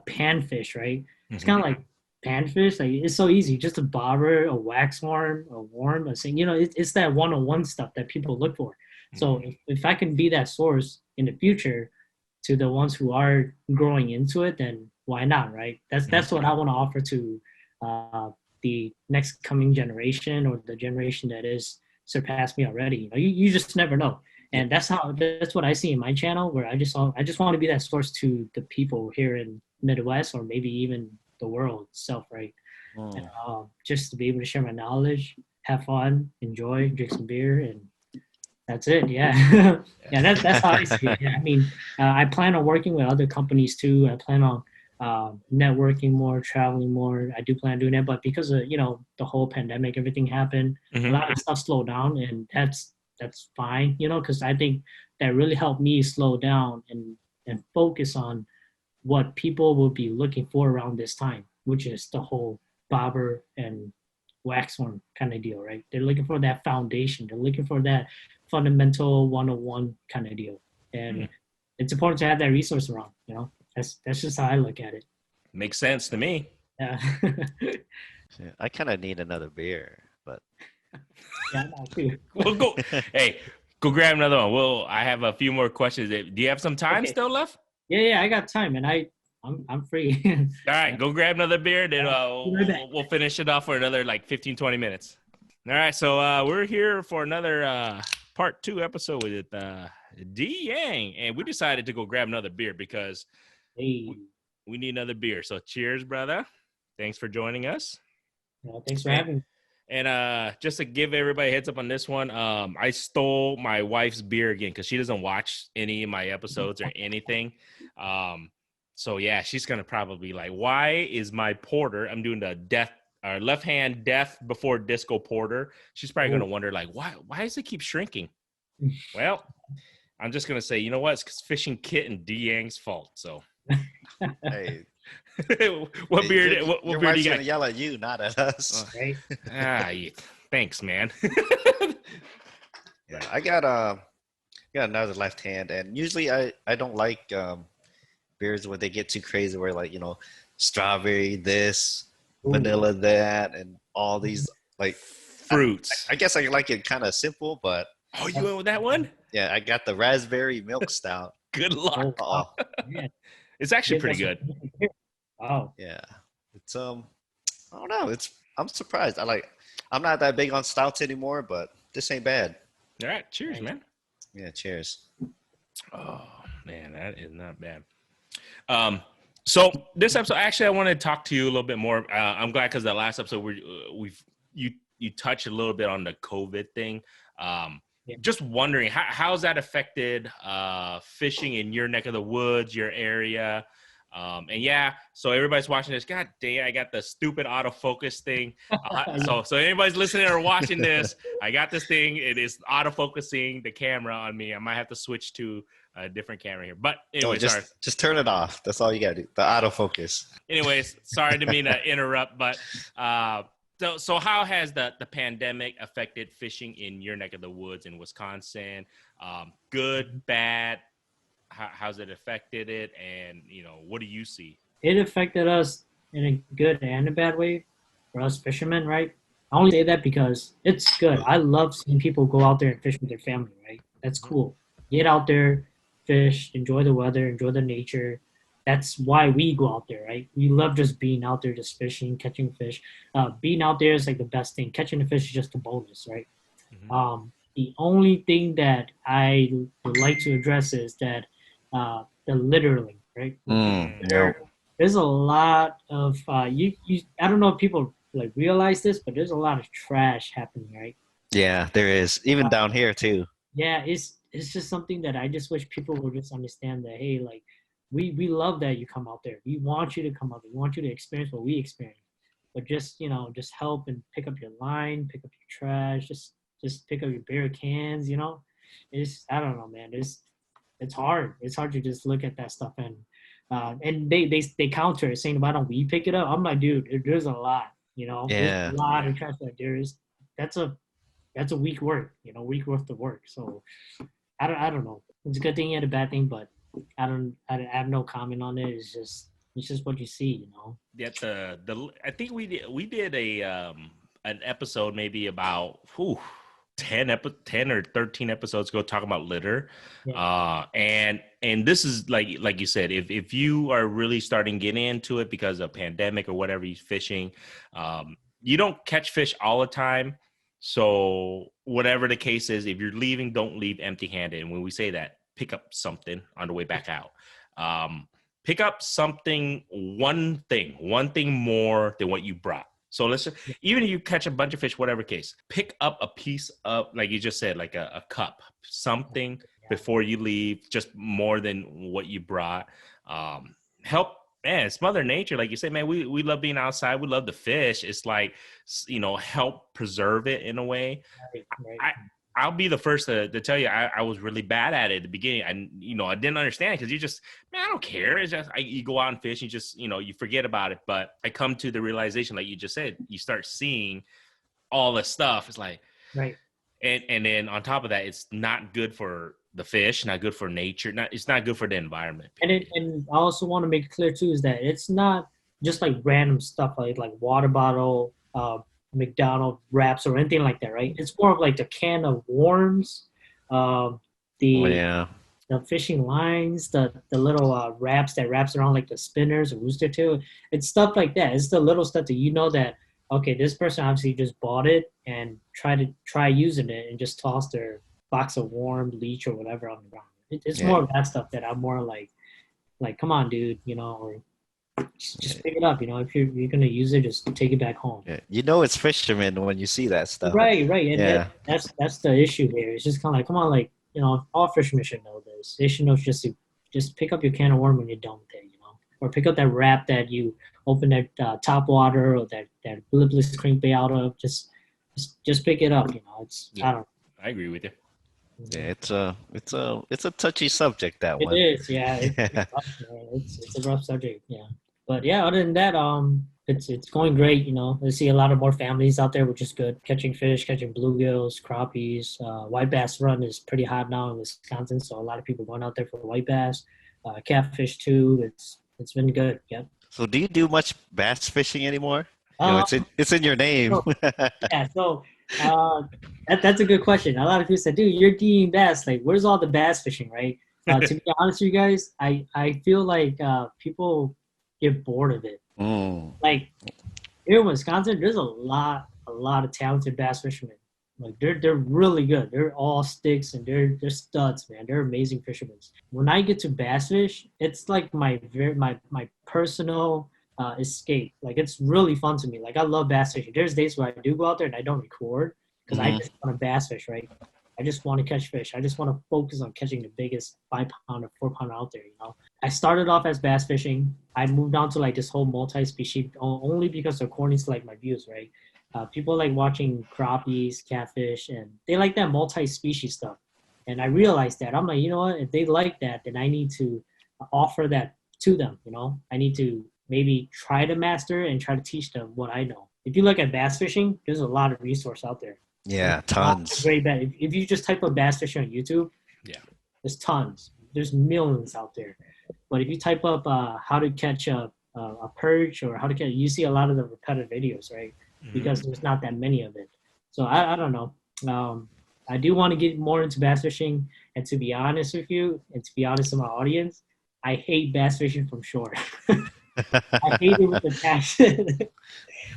Speaker 3: panfish, right? It's kind of like panfish, like it's so easy, just a bobber, a wax worm, a worm, a thing. It's that one-on-one stuff that people look for. So if I can be that source in the future to the ones who are growing into it, then why not, right? That's what I want to offer to the next coming generation, or the generation that is surpassed me already. You just never know. And that's what I see in my channel, where I just want to be that source to the people here in Midwest, or maybe even the world itself, right? And, just to be able to share my knowledge, have fun, enjoy, drink some beer, and that's it. Yeah. That's how I see it. Yeah, I mean, I plan on working with other companies too. I plan on networking more, traveling more. I do plan on doing that, but because of the whole pandemic, everything happened, a lot of stuff slowed down, and that's fine, because I think that really helped me slow down and focus on what people will be looking for around this time, which is the whole bobber and waxworm kind of deal, right? They're looking for that foundation. They're looking for that fundamental 101 kind of deal, and it's important to have that resource around. That's just how I look at it.
Speaker 1: Makes sense to me.
Speaker 3: Yeah.
Speaker 2: I kind of need another beer, but
Speaker 3: Yeah, I too.
Speaker 1: We'll go. Hey, go grab another one. Well, I have a few more questions. Do you have some time still left?
Speaker 3: Yeah, I got time, and I'm free.
Speaker 1: All right, go grab another beer, then we'll finish it off for another 15, 20 minutes. All right, so we're here for another part 2 episode with DYang, and we decided to go grab another beer because we need another beer. So cheers, brother. Thanks for joining us.
Speaker 3: Thanks for having me.
Speaker 1: And just to give everybody a heads up on this one, I stole my wife's beer again because she doesn't watch any of my episodes or anything. So yeah, she's gonna probably be like, "Why is my porter?" I'm doing the left hand death before disco porter. She's probably gonna wonder why does it keep shrinking? Well, I'm just gonna say, you know what? It's 'cause Fishing Kit and DYang's fault. So.
Speaker 2: hey.
Speaker 1: What beer do you got?
Speaker 2: Gonna yell at you, not at us.
Speaker 3: Right?
Speaker 1: Thanks, man.
Speaker 2: Yeah, I got another left hand, and usually I don't like beers when they get too crazy, where strawberry this, vanilla that, and all these
Speaker 1: fruits.
Speaker 2: I guess I like it kind of simple, but
Speaker 1: Oh, you went with that one?
Speaker 2: Yeah, I got the raspberry milk stout.
Speaker 1: Good luck.
Speaker 2: Oh,
Speaker 3: Yeah.
Speaker 1: It's actually pretty good.
Speaker 3: Wow.
Speaker 2: yeah. It's I don't know. I'm surprised. I'm not that big on stouts anymore, but this ain't bad.
Speaker 1: All right. Cheers, man.
Speaker 2: Yeah, cheers.
Speaker 1: Oh, man, that is not bad. So this episode, actually, I want to talk to you a little bit more. I'm glad because the last episode you touched a little bit on the COVID thing. Just wondering how's that affected fishing in your neck of the woods, your area. So everybody's watching this. God dang, I got the stupid autofocus thing. So anybody's listening or watching this, I got this thing. It is autofocusing the camera on me. I might have to switch to a different camera here. But anyway,
Speaker 2: just turn it off. That's all you gotta do. The autofocus.
Speaker 1: Anyways, sorry to mean to interrupt, but so how has the pandemic affected fishing in your neck of the woods in Wisconsin? Good, bad? How's it affected it? And, what do you see?
Speaker 3: It affected us in a good and a bad way for us fishermen, right? I only say that because it's good. I love seeing people go out there and fish with their family, right? That's cool. Get out there, fish, enjoy the weather, enjoy the nature. That's why we go out there, right? We love just being out there, just fishing, catching fish. Being out there is like the best thing. Catching the fish is just a bonus, right? Mm-hmm. The only thing that I would like to address is that the littering, right? There's a lot of I don't know if people like realize this, but there's a lot of trash happening, right?
Speaker 2: Yeah, there is. Even down here too.
Speaker 3: Yeah, it's just something that I just wish people would just understand that, hey, like we love that you come out there. We want you to come out there. We want you to experience what we experience. But just just help and pick up your line, pick up your trash, just pick up your beer cans, It's I don't know, man. It's hard. It's hard to just look at that stuff and they counter it saying, why don't we pick it up? I'm like, dude, there's a lot,
Speaker 2: Yeah.
Speaker 3: There's a lot of trash that there is. That's a week work, week worth of work. So I don't know. It's a good thing and a bad thing, but I have no comment on it. It's just what you see,
Speaker 1: Yeah, I think we did a an episode maybe about 10 or 13 episodes ago talking about litter. Yeah. And this is like you said, if you are really starting getting into it because of pandemic or whatever you're fishing, you don't catch fish all the time. So whatever the case is, if you're leaving, don't leave empty-handed. And when we say that, pick up something on the way back out. Pick up something, one thing more than what you brought. So even if you catch a bunch of fish, whatever case, pick up a piece of, like you just said, like a cup, something before you leave, just more than what you brought. Help, man, it's Mother Nature. Like you said, man, we love being outside. We love the fish. It's like, help preserve it in a way. Right. I'll be the first to tell you I was really bad at it at the beginning. I didn't understand because I don't care. It's just you go out and fish, you just you forget about it. But I come to the realization, like you just said, you start seeing all this stuff. It's like,
Speaker 3: right.
Speaker 1: And then on top of that, it's not good for the fish, not good for nature. It's not good for the environment.
Speaker 3: And I also want to make it clear too is that it's not just like random stuff like water bottle, McDonald's wraps or anything like that, right? It's more of like the can of worms, the fishing lines, the little wraps that wraps around like the spinners or rooster tail. It's stuff like that. It's the little stuff that that, okay, this person obviously just bought it and try using it and just toss their box of worm, leech or whatever on the ground. It's more of that stuff that I'm more like, come on, dude, or just pick it up, if you're gonna use it, just take it back home.
Speaker 2: Yeah. It's fishermen when you see that stuff.
Speaker 3: Right. And that's the issue here. It's just kind of like, come on, all fishermen should know this. They should know just pick up your can of worm when you're done with it, or pick up that wrap that you open that top water or that lipless crankbait out of. Just pick it up. It's I don't know.
Speaker 1: I agree with you.
Speaker 2: Yeah, it's a touchy subject, that one.
Speaker 3: It is, yeah. It's a rough subject, yeah. But yeah, other than that, it's going great. I see a lot of more families out there, which is good. Catching fish, catching bluegills, crappies. White bass run is pretty hot now in Wisconsin, so a lot of people going out there for white bass. Catfish too. It's been good. Yep.
Speaker 2: So do you do much bass fishing anymore? It's in your name.
Speaker 3: So That's a good question. A lot of people said, dude, you're DEing bass. Like, where's all the bass fishing, right? To be honest with you guys, I feel like people get bored of it. Like, here in Wisconsin, there's a lot of talented bass fishermen. Like, they're really good. They're all sticks, and they're studs, man. They're amazing fishermen. When I get to bass fish, it's like my personal escape. Like, it's really fun to me. Like, I love bass fishing. There's days where I do go out there and I don't record because I just want to bass fish, right? I just want to catch fish. I just want to focus on catching the biggest 5-pounder, 4-pounder out there, you know? I started off as bass fishing. I moved on to like this whole multi-species only because according to like my views, right? People like watching crappies, catfish, and they like that multi-species stuff. And I realized that. I'm like, you know what? If they like that, then I need to offer that to them, you know? I need to maybe try to master and try to teach them what I know. If you look at bass fishing, there's a lot of resource out there.
Speaker 2: Yeah, tons.
Speaker 3: Great bet. If you just type up bass fishing on YouTube, there's tons. There's millions out there. But if you type up how to catch a perch or how to catch, you see a lot of the repetitive videos, right? Because there's not that many of it. So I don't know. I do want to get more into bass fishing. And to be honest with you, and to be honest with my audience, I hate bass fishing from shore. I hate it with the passion.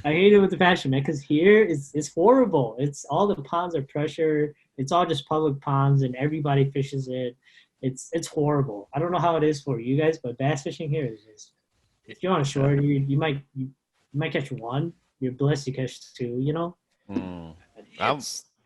Speaker 3: I hate it with the passion, man, because here it's horrible. It's all the ponds are pressure. It's all just public ponds, and everybody fishes it. It's horrible. I don't know how it is for you guys, but bass fishing here is just, if you're on shore, you might catch one. You're blessed to catch two, you know?
Speaker 2: I'm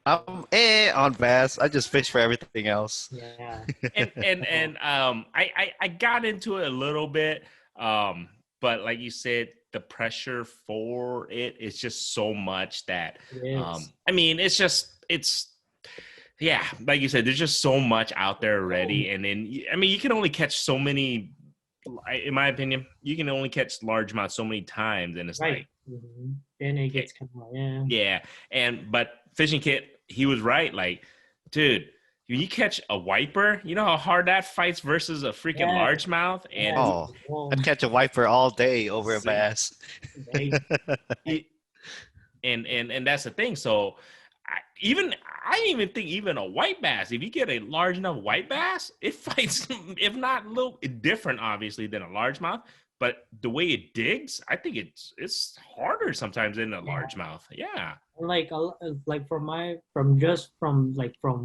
Speaker 2: on bass. I just fish for everything else.
Speaker 3: Yeah.
Speaker 1: and I got into it a little bit, but like you said, the pressure for it is just so much that I mean, it's yeah, like you said, there's just so much out there already. And then, I mean, you can only catch so many, in my opinion, you can only catch largemouth so many times. And it's like,
Speaker 3: then it gets kind of,
Speaker 1: yeah. But Fishing Kit, he was right. Like, dude, when you catch a wiper, you know how hard that fights versus a freaking largemouth? And
Speaker 2: I'd catch a wiper all day over a bass.
Speaker 1: and that's the thing. So I even think even a white bass, if you get a large enough white bass, it fights, if not a little different, obviously, than a largemouth. But the way it digs, I think it's harder sometimes than a largemouth. Yeah.
Speaker 3: Like from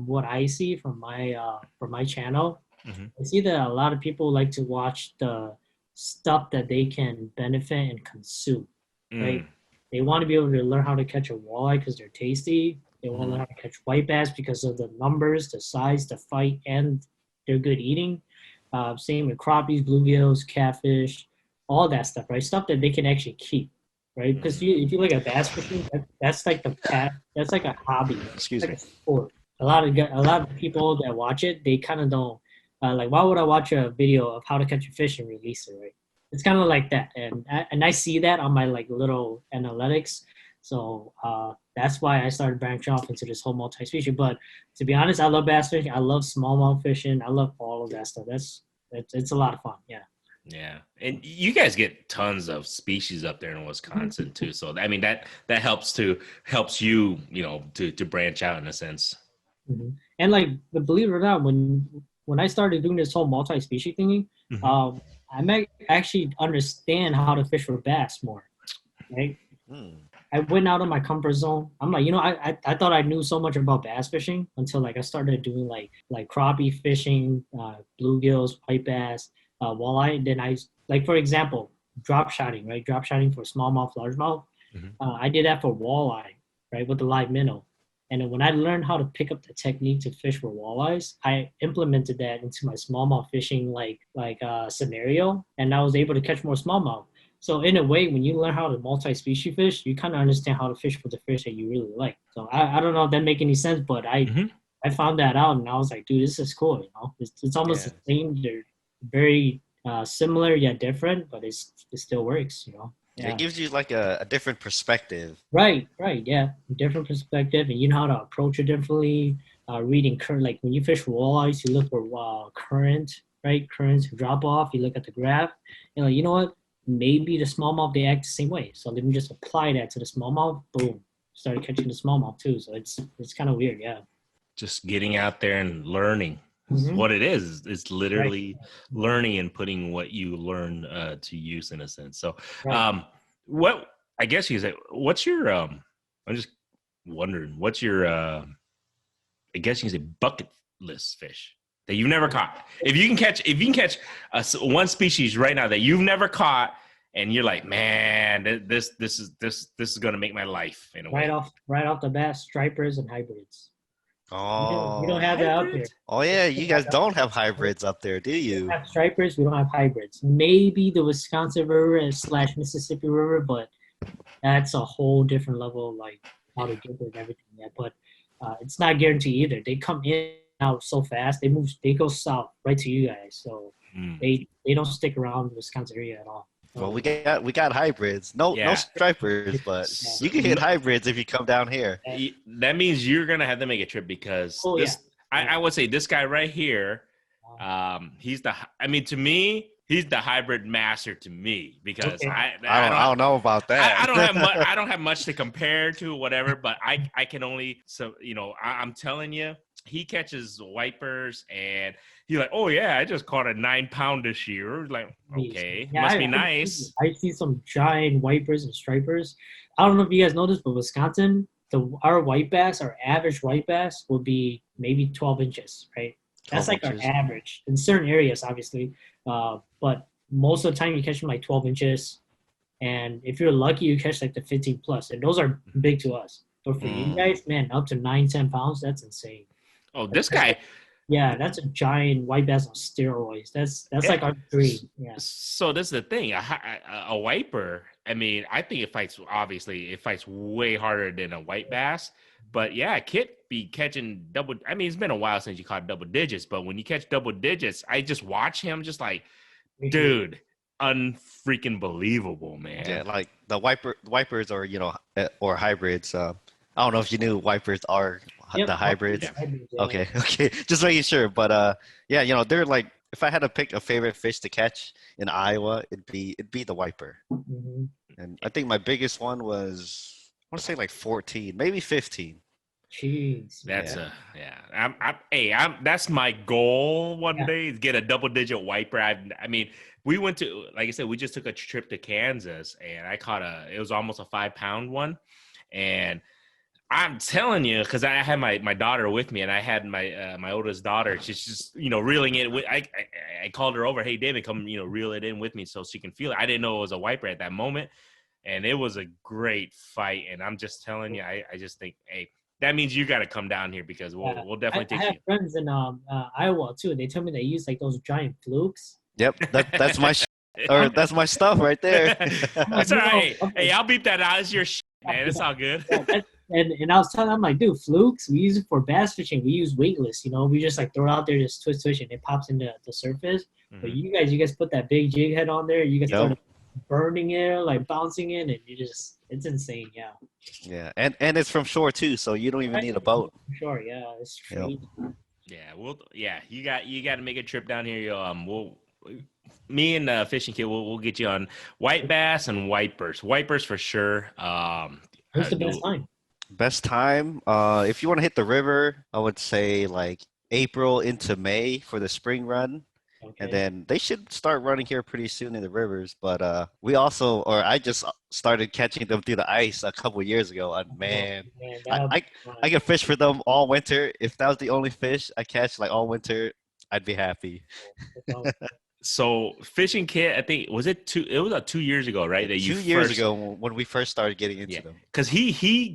Speaker 3: what I see from my channel, I see that a lot of people like to watch the stuff that they can benefit and consume. Right? They want to be able to learn how to catch a walleye because they're tasty. They want to learn how to catch white bass because of the numbers, the size, the fight, and they're good eating. Same with crappies, bluegills, catfish, all that stuff, right? Stuff that they can actually keep, right? Because if you look at bass fishing, that's like that's like a hobby.
Speaker 2: Excuse me.
Speaker 3: A sport. A lot of people that watch it, they kind of don't like. Why would I watch a video of how to catch a fish and release it, right? It's kind of like that, and I see that on my like little analytics. So that's why I started branching off into this whole multi-species. But to be honest, I love bass fishing. I love smallmouth fishing. I love all of that stuff. It's a lot of fun. Yeah.
Speaker 1: Yeah, and you guys get tons of species up there in Wisconsin too. So I mean that helps you to branch out in a sense.
Speaker 3: And like, believe it or not, when I started doing this whole multi-species thingy, I might actually understand how to fish for bass more. Right? I went out of my comfort zone. I'm like, I thought I knew so much about bass fishing until like I started doing like crappie fishing, bluegills, white bass, walleye. Then I, like, for example, drop shotting, right? Drop shotting for smallmouth, largemouth. I did that for walleye, right, with the live minnow. And then when I learned how to pick up the technique to fish for walleyes, I implemented that into my smallmouth fishing scenario, and I was able to catch more smallmouth. So in a way, when you learn how to multi-species fish, you kind of understand how to fish for the fish that you really like. So I don't know if that make any sense, but I found that out, and I was like, dude, this is cool. It's almost the same. They're very similar yet different, but it still works. Yeah.
Speaker 2: It gives you like a different perspective.
Speaker 3: Right, yeah, different perspective, and you know how to approach it differently. Reading current, like when you fish for walleyes, you look for current, right? Currents drop off. You look at the graph, and like, you know what? Maybe the smallmouth, they act the same way. So let me just apply that to the smallmouth. Boom, started catching the smallmouth too. So it's kind of weird, yeah.
Speaker 1: Just getting out there and learning. What it is. It's literally learning and putting what you learn to use in a sense. So, what I guess you say, what's your I'm just wondering, what's your I guess you can say bucket list fish that you've never caught? If you can catch one species right now that you've never caught, and you're like, man, this is gonna make my life in a way.
Speaker 3: Right off the bat, stripers and hybrids.
Speaker 2: Oh,
Speaker 3: we don't have that up here.
Speaker 2: Oh yeah, you guys don't have hybrids up there, do you?
Speaker 3: We have stripers, we don't have hybrids. Maybe the Wisconsin River / Mississippi River, but that's a whole different level, like how to get it and everything. Yeah, but it's not guaranteed either. They come in and out so fast. They go south right to you guys, so they don't stick around the Wisconsin area at all.
Speaker 2: Well, we got hybrids. No stripers, but you can hit hybrids if you come down here.
Speaker 1: That means you're gonna have to make a trip because I would say this guy right here, to me, he's the hybrid master to me because I
Speaker 2: don't know about that.
Speaker 1: I don't have much to compare to whatever, but I can only I'm telling you, he catches wipers and he's like, oh yeah, I just caught a 9-pound this year. Like, okay, must be nice.
Speaker 3: I see some giant wipers and stripers. I don't know if you guys know this, but Wisconsin, our white bass, our average white bass will be maybe 12 inches, right? That's like our average in certain areas, obviously. But most of the time you catch them like 12 inches. And if you're lucky, you catch like the 15 plus. And those are big to us. But for you guys, man, up to 9-10 pounds, that's insane.
Speaker 1: Oh, this guy.
Speaker 3: Yeah, that's a giant white bass on steroids. That's like our dream. Yeah.
Speaker 1: So this is the thing. A wiper, I mean, I think it fights way harder than a white bass. But yeah, Kit be catching double. I mean, it's been a while since you caught double digits. But when you catch double digits, I just watch him just like, dude, unfreaking believable, man.
Speaker 2: Yeah, like the wipers or or hybrids. I don't know if you knew wipers are the hybrids.
Speaker 3: Yeah.
Speaker 2: Okay. Just making sure. But they're like, if I had to pick a favorite fish to catch in Iowa, it'd be the wiper.
Speaker 3: Mm-hmm.
Speaker 2: And I think my biggest one was, I want to say like 14, maybe 15.
Speaker 3: Jeez.
Speaker 1: That's that's my goal one day is get a double-digit wiper. I mean, we went to, like I said, we just took a trip to Kansas and I caught it was almost a 5-pound one. And I'm telling you, because I had my daughter with me, and I had my oldest daughter. She's just reeling it. I called her over. Hey, David, come reel it in with me so she can feel it. I didn't know it was a wiper at that moment, and it was a great fight. And I'm just telling you, I just think, hey, that means you got to come down here because we'll definitely take you. I have
Speaker 3: friends in Iowa too. They tell me they use like those giant flukes.
Speaker 2: Yep, that's my or that's my stuff right there.
Speaker 1: That's all right. Hey, I'll beep that out. It's your man. It's all good.
Speaker 3: And I was telling them, like, dude, flukes, we use it for bass fishing. We use weightless, we just like throw it out there, just twist, and it pops into the surface. Mm-hmm. But you guys put that big jig head on there. You guys start burning it, like bouncing it, and it's insane. Yeah.
Speaker 2: Yeah, and it's from shore too, so you don't even need a boat.
Speaker 3: Sure, yeah, it's crazy.
Speaker 1: Yeah, you got to make a trip down here. Me and Fishing Kid, we'll get you on white bass and wipers. Wipers for sure.
Speaker 3: What's the best time?
Speaker 2: Best time, if you want to hit the river, I would say like April into May for the spring run. Okay. And then they should start running here pretty soon in the rivers. But I just started catching them through the ice a couple years ago. And man, I can fish for them all winter. If that was the only fish I catch like all winter, I'd be happy.
Speaker 1: So Fishing Kit, I think, was it 2 years ago, right? That
Speaker 2: 2 years ago when we first started getting into them.
Speaker 1: Because he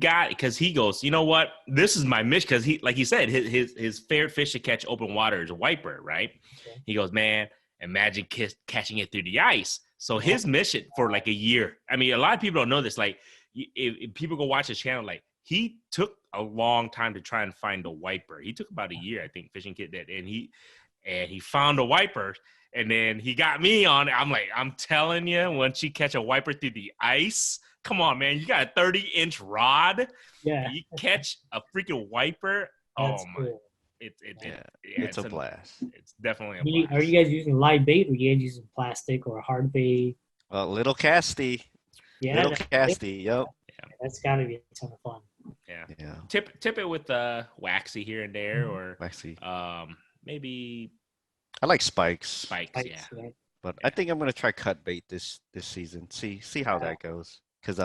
Speaker 1: goes, you know what? This is my mission. Because like he said, his favorite fish to catch open water is a wiper, right? Okay. He goes, man, imagine catching it through the ice. So his mission for like a year. I mean, a lot of people don't know this. Like, if people go watch his channel, like he took a long time to try and find a wiper. He took about a year, I think, Fishing Kit did, and he found a wiper. And then he got me on it. I'm like, I'm telling you, once you catch a wiper through the ice, come on, man. You got a 30-inch rod.
Speaker 3: Yeah.
Speaker 1: You catch a freaking wiper.
Speaker 3: That's
Speaker 1: my.
Speaker 3: Cool.
Speaker 2: It's a blast.
Speaker 1: It's definitely a blast.
Speaker 3: Are you guys using live bait or are you guys using plastic or hard bait?
Speaker 2: Little casty.
Speaker 3: Yeah.
Speaker 2: Little casty, yep.
Speaker 3: Yeah, that's got to be a ton of fun.
Speaker 1: Yeah. Tip it with waxy here and there, or
Speaker 2: waxy.
Speaker 1: Maybe
Speaker 2: I like spikes.
Speaker 1: Spikes, yeah.
Speaker 2: But I think I'm gonna try cut bait this season. See how that goes. Because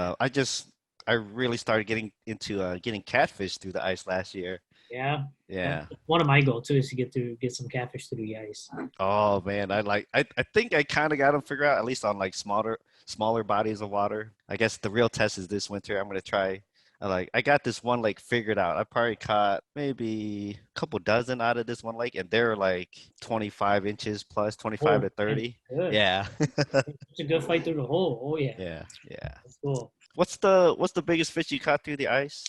Speaker 2: I really started getting into getting catfish through the ice last year.
Speaker 3: Yeah.
Speaker 2: Yeah.
Speaker 3: One of my goals too is to get some catfish through the ice.
Speaker 2: Oh man, I think I kind of got them figured out, at least on like smaller bodies of water. I guess the real test is this winter. I'm gonna try. I got this one lake figured out. I probably caught maybe a couple dozen out of this one lake, and they're like 25 inches plus, 25 to 30.
Speaker 3: Good.
Speaker 2: Yeah.
Speaker 3: It's a good fight through the hole. Oh yeah.
Speaker 2: Yeah.
Speaker 3: That's cool.
Speaker 2: What's the biggest fish you caught through the ice?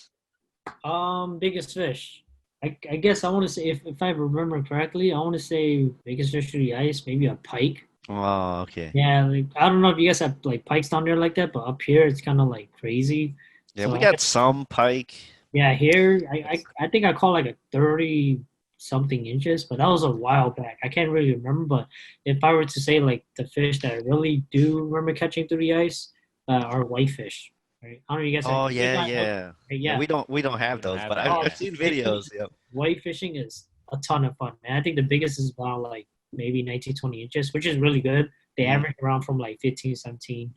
Speaker 3: Biggest fish. I guess I want to say, if I remember correctly, I want to say biggest fish through the ice, maybe a pike.
Speaker 2: Oh, okay.
Speaker 3: Yeah, like, I don't know if you guys have like pikes down there like that, but up here it's kind of like crazy.
Speaker 2: Yeah, so we got some pike.
Speaker 3: Yeah, here I think I caught like a 30 something inches, but that was a while back. I can't really remember, but if I were to say like the fish that I really do remember catching through the ice are whitefish. Right? I don't know you guys.
Speaker 2: Oh yeah. We don't have those, but I've seen videos. Yep.
Speaker 3: White fishing is a ton of fun, man. I think the biggest is about like maybe 19, 20 inches, which is really good. They average around from like 15, 17.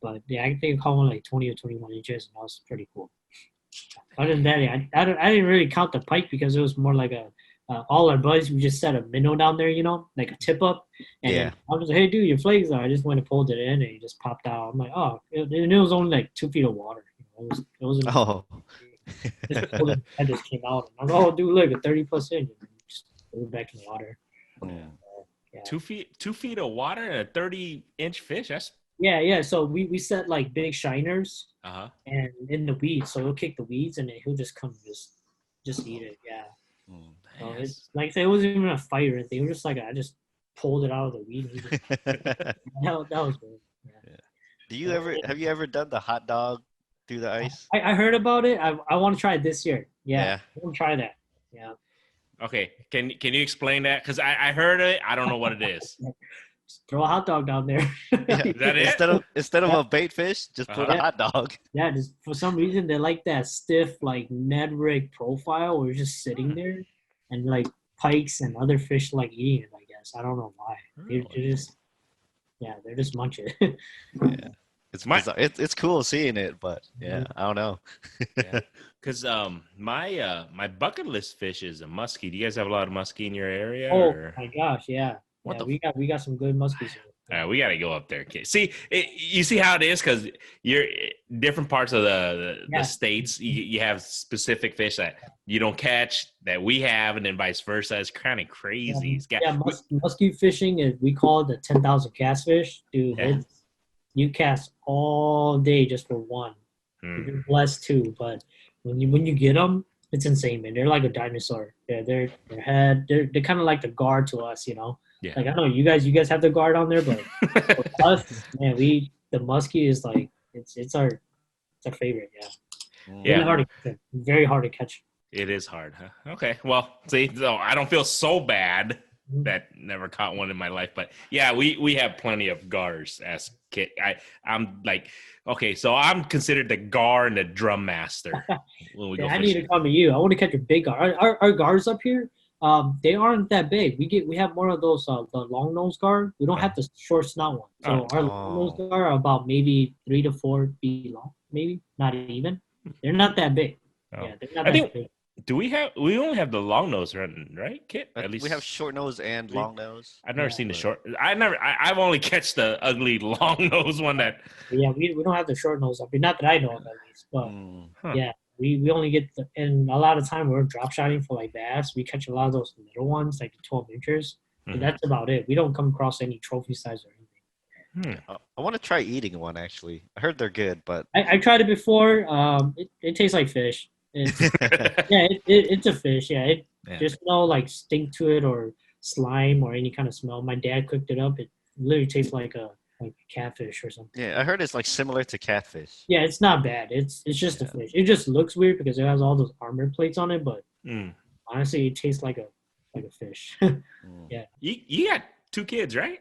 Speaker 3: But yeah, I think I caught one like 20 or 21 inches, and that was pretty cool. Other than that, I didn't really count the pike because it was more like all our buddies, we just set a minnow down there, like a tip up. And I was like, hey, dude, your flags are. I just went and pulled it in, and it just popped out. I'm like, oh, and it was only like 2 feet of water. It wasn't.
Speaker 2: Oh.
Speaker 3: I just came out. And I'm like, oh, dude, look, a 30+ inch. And just threw it back in the water.
Speaker 1: Yeah. 2 feet of water and a 30-inch fish. That's
Speaker 3: Yeah. So we set like big shiners,
Speaker 1: and
Speaker 3: in the weeds, so he'll kick the weeds, and then he'll just come just eat it. Yeah. So it's like it wasn't even a fight or anything. It was just like I just pulled it out of the weed. That was good. Yeah.
Speaker 2: Have you ever done the hot dog through the ice?
Speaker 3: I heard about it. I want to try it this year. Yeah. I want to try that. Yeah.
Speaker 1: Okay. Can you explain that? Because I heard it. I don't know what it is.
Speaker 3: Just throw a hot dog down there.
Speaker 1: Is that it?
Speaker 2: Instead of a bait fish, just put a hot dog.
Speaker 3: Yeah, just for some reason they like that stiff like Ned rig profile where you're just sitting there, and like pikes and other fish like eating it. I guess I don't know why. They're just munching.
Speaker 2: Yeah, it's cool seeing it, but I don't know.
Speaker 1: Because my bucket list fish is a muskie. Do you guys have a lot of muskie in your area?
Speaker 3: Oh my gosh, yeah. We got some good muskies.
Speaker 1: We got to go up there, kid. See, you see how it is because you're different parts of the states. You have specific fish that you don't catch that we have, and then vice versa. It's kind of crazy.
Speaker 3: Muskie fishing is, we call it the 10,000 cast fish, dude. You cast all day just for one. You're blessed too, but when you get them, it's insane, man. They're like a dinosaur. They're kind of like the guard to us, Yeah. Like I know you guys have the guard on there, but for us, man, the muskie is like it's our favorite. Yeah. Very hard to catch.
Speaker 1: It is hard, huh? Okay. Well, see, so I don't feel so bad that never caught one in my life, but yeah, we have plenty of gars as kid. I'm like, okay, so I'm considered the gar and the drum master when we go fishing.
Speaker 3: I need to come to you. I want to catch a big gar. Our gars up here. They aren't that big. We have more of those the long nose gar. We don't have the short snout one. So our long nose gar are about maybe 3 to 4 feet long, maybe not even. They're not that big. Yeah, they're not that big.
Speaker 1: We only have the long nose running, right, Kit?
Speaker 2: At least we have short nose and long nose.
Speaker 1: I've never seen the short. I've only catched the ugly long nose one that.
Speaker 3: Yeah, we don't have the short nose up here. Not that I know of at least, but yeah. We only get and a lot of time we're drop shotting for like bass. We catch a lot of those little ones, like the 12 inchers. And that's about it. We don't come across any trophy size or anything.
Speaker 2: I want to try eating one actually. I heard they're good, but
Speaker 3: I tried it before. It tastes like fish. It's a fish. Yeah, there's no like stink to it or slime or any kind of smell. My dad cooked it up. It literally tastes like catfish or something.
Speaker 2: Yeah, I heard it's like similar to catfish.
Speaker 3: Yeah, it's not bad. It's just a fish. It just looks weird because it has all those armor plates on it, but honestly, it tastes like a fish. Yeah.
Speaker 1: You got 2 kids, right?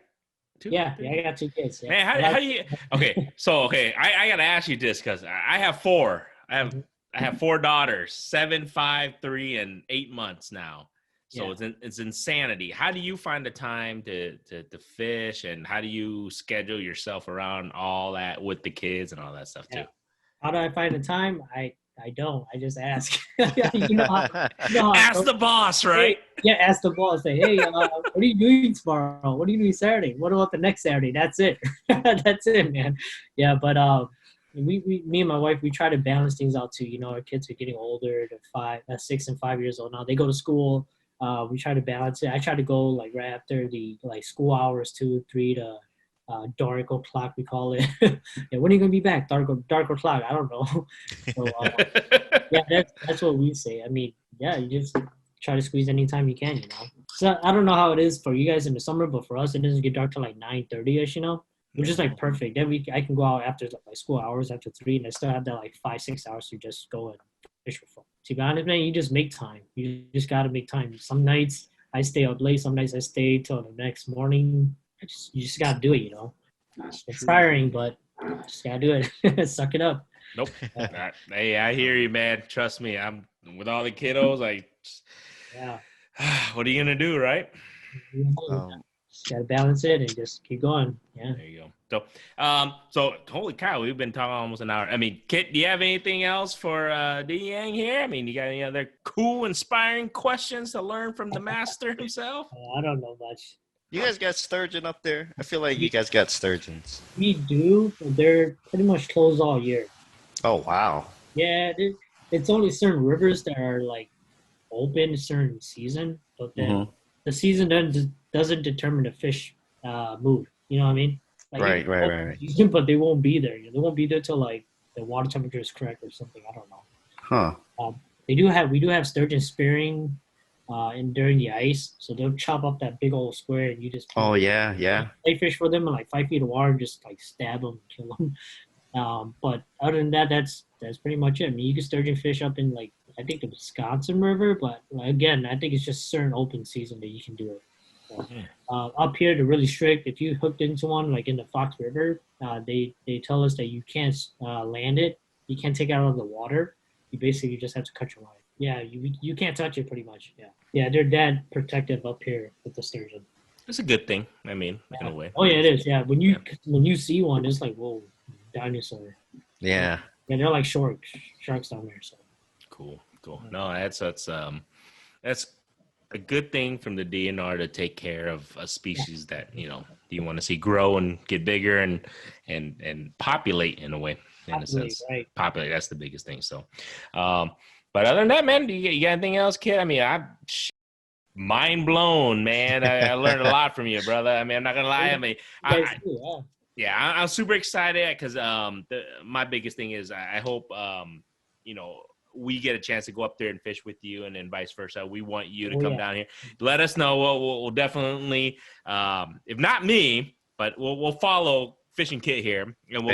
Speaker 3: Yeah, I got 2 kids. Yeah.
Speaker 1: Man, how do you? Okay, so I gotta ask you this because I have 4. I have I have 4 daughters, 7, 5, 3, and 8 months now. So it's insanity. How do you find the time to fish, and how do you schedule yourself around all that with the kids and all that stuff too?
Speaker 3: How do I find the time? I don't. I just ask. you know how
Speaker 1: ask the boss, right?
Speaker 3: Hey, ask the boss. Say, hey, what are you doing tomorrow? What are you doing Saturday? What about the next Saturday? That's it. That's it, man. Yeah, but me and my wife, we try to balance things out too. You know, our kids are getting older. They're 6 and 5 years old now. They go to school. We try to balance it. I try to go like right after the school hours, 2, 3 to dark o'clock, we call it. Yeah, when are you gonna be back? Dark o'clock. I don't know. So yeah, that's what we say. I mean, yeah, you just try to squeeze anytime you can, you know. So I don't know how it is for you guys in the summer, but for us, it doesn't get dark till like 9:30ish, you know, which is like perfect. Then I can go out after like school hours after 3, and I still have that like 5-6 hours to just go and fish for fun. To be honest, man, you just make time. You just gotta make time. Some nights I stay up late. Some nights I stay till the next morning. You just gotta do it, you know. It's tiring, but just gotta do it. Suck it up.
Speaker 1: Nope. Hey, I hear you, man. Trust me. I'm with all the kiddos. What are you gonna do, right?
Speaker 3: Just gotta balance it and just keep going. Yeah.
Speaker 1: There you go. So holy cow, we've been talking almost an hour. I mean, Kit, do you have anything else for DYang here? I mean, you got any other cool, inspiring questions to learn from the master himself?
Speaker 3: I don't know much.
Speaker 2: You guys got sturgeon up there? I feel like you guys got sturgeons.
Speaker 3: We do, but they're pretty much closed all year.
Speaker 2: Oh, wow.
Speaker 3: Yeah, it's only certain rivers that are like open a certain season, but then the season doesn't determine the fish mood. You know what I mean? Like,
Speaker 2: right.
Speaker 3: Season, but they won't be there. They won't be there till like the water temperature is correct or something. I don't know.
Speaker 2: Huh.
Speaker 3: We do have sturgeon spearing and during the ice, so they'll chop up that big old square and you just play fish for them in like 5 feet of water and just like stab them and kill them. But other than that, that's pretty much it. I mean, you can sturgeon fish up in like I think the Wisconsin River, but again, I think it's just certain open season that you can do it. So, up here, they're really strict. If you hooked into one like in the Fox River, they tell us that you can't land it. You can't take it out of the water. You basically just have to cut your line. Yeah, you can't touch it pretty much. Yeah, they're that protective up here with the sturgeon.
Speaker 1: It's a good thing. I mean, in a way.
Speaker 3: Oh yeah, it is. Yeah, when you see one, it's like whoa, dinosaur.
Speaker 2: Yeah.
Speaker 3: Yeah, they're like sharks down there. So
Speaker 1: cool. No, that's a good thing from the DNR to take care of a species that you want to see grow and get bigger and populate in a way. In a sense, right. Populate. That's the biggest thing. So, but other than that, man, you got anything else, kid? I mean, I'm mind blown, man. I learned a lot from you, brother. I mean, I'm not gonna lie. I mean, I'm super excited because my biggest thing is I hope we get a chance to go up there and fish with you, and then vice versa. We want you to come down here. Let us know. We'll definitely, if not me, but we'll follow Fishing Kit here. And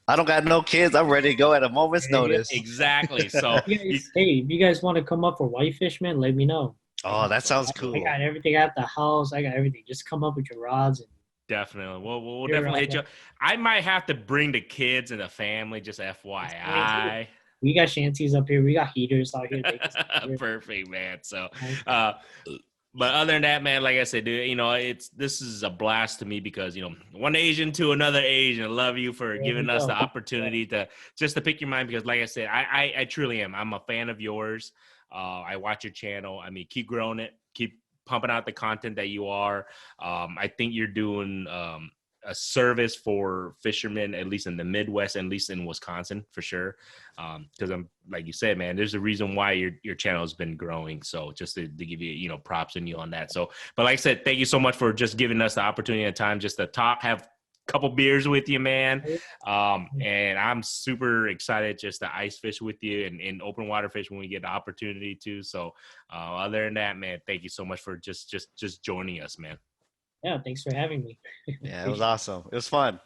Speaker 2: I don't got no kids. I'm ready to go at a moment's notice.
Speaker 1: Exactly. So,
Speaker 3: if you guys want to come up for whitefish, man, let me know.
Speaker 2: Oh, that sounds cool.
Speaker 3: I got everything at the house. I got everything. Just come up with your rods. And
Speaker 1: definitely. We'll definitely hit you. I might have to bring the kids and the family, just FYI.
Speaker 3: We got shanties up here. We got heaters out here.
Speaker 1: Perfect, man. So, but other than that, man, like I said, dude, this is a blast to me because, one Asian to another Asian. I love you for giving us the opportunity to pick your mind because, like I said, I truly am. I'm a fan of yours. I watch your channel. I mean, keep growing it. Keep pumping out the content that you are. I think you're doing a service for fishermen, at least in the Midwest, at least in Wisconsin, for sure. Because I'm like you said, man, there's a reason why your channel has been growing. So just to give you, props on you on that. So, but like I said, thank you so much for just giving us the opportunity and time just to talk, have a couple beers with you, man. And I'm super excited just to ice fish with you and open water fish when we get the opportunity to. So, other than that, man, thank you so much for just joining us, man.
Speaker 3: Yeah, thanks for having me.
Speaker 2: Yeah, it was awesome. It was fun.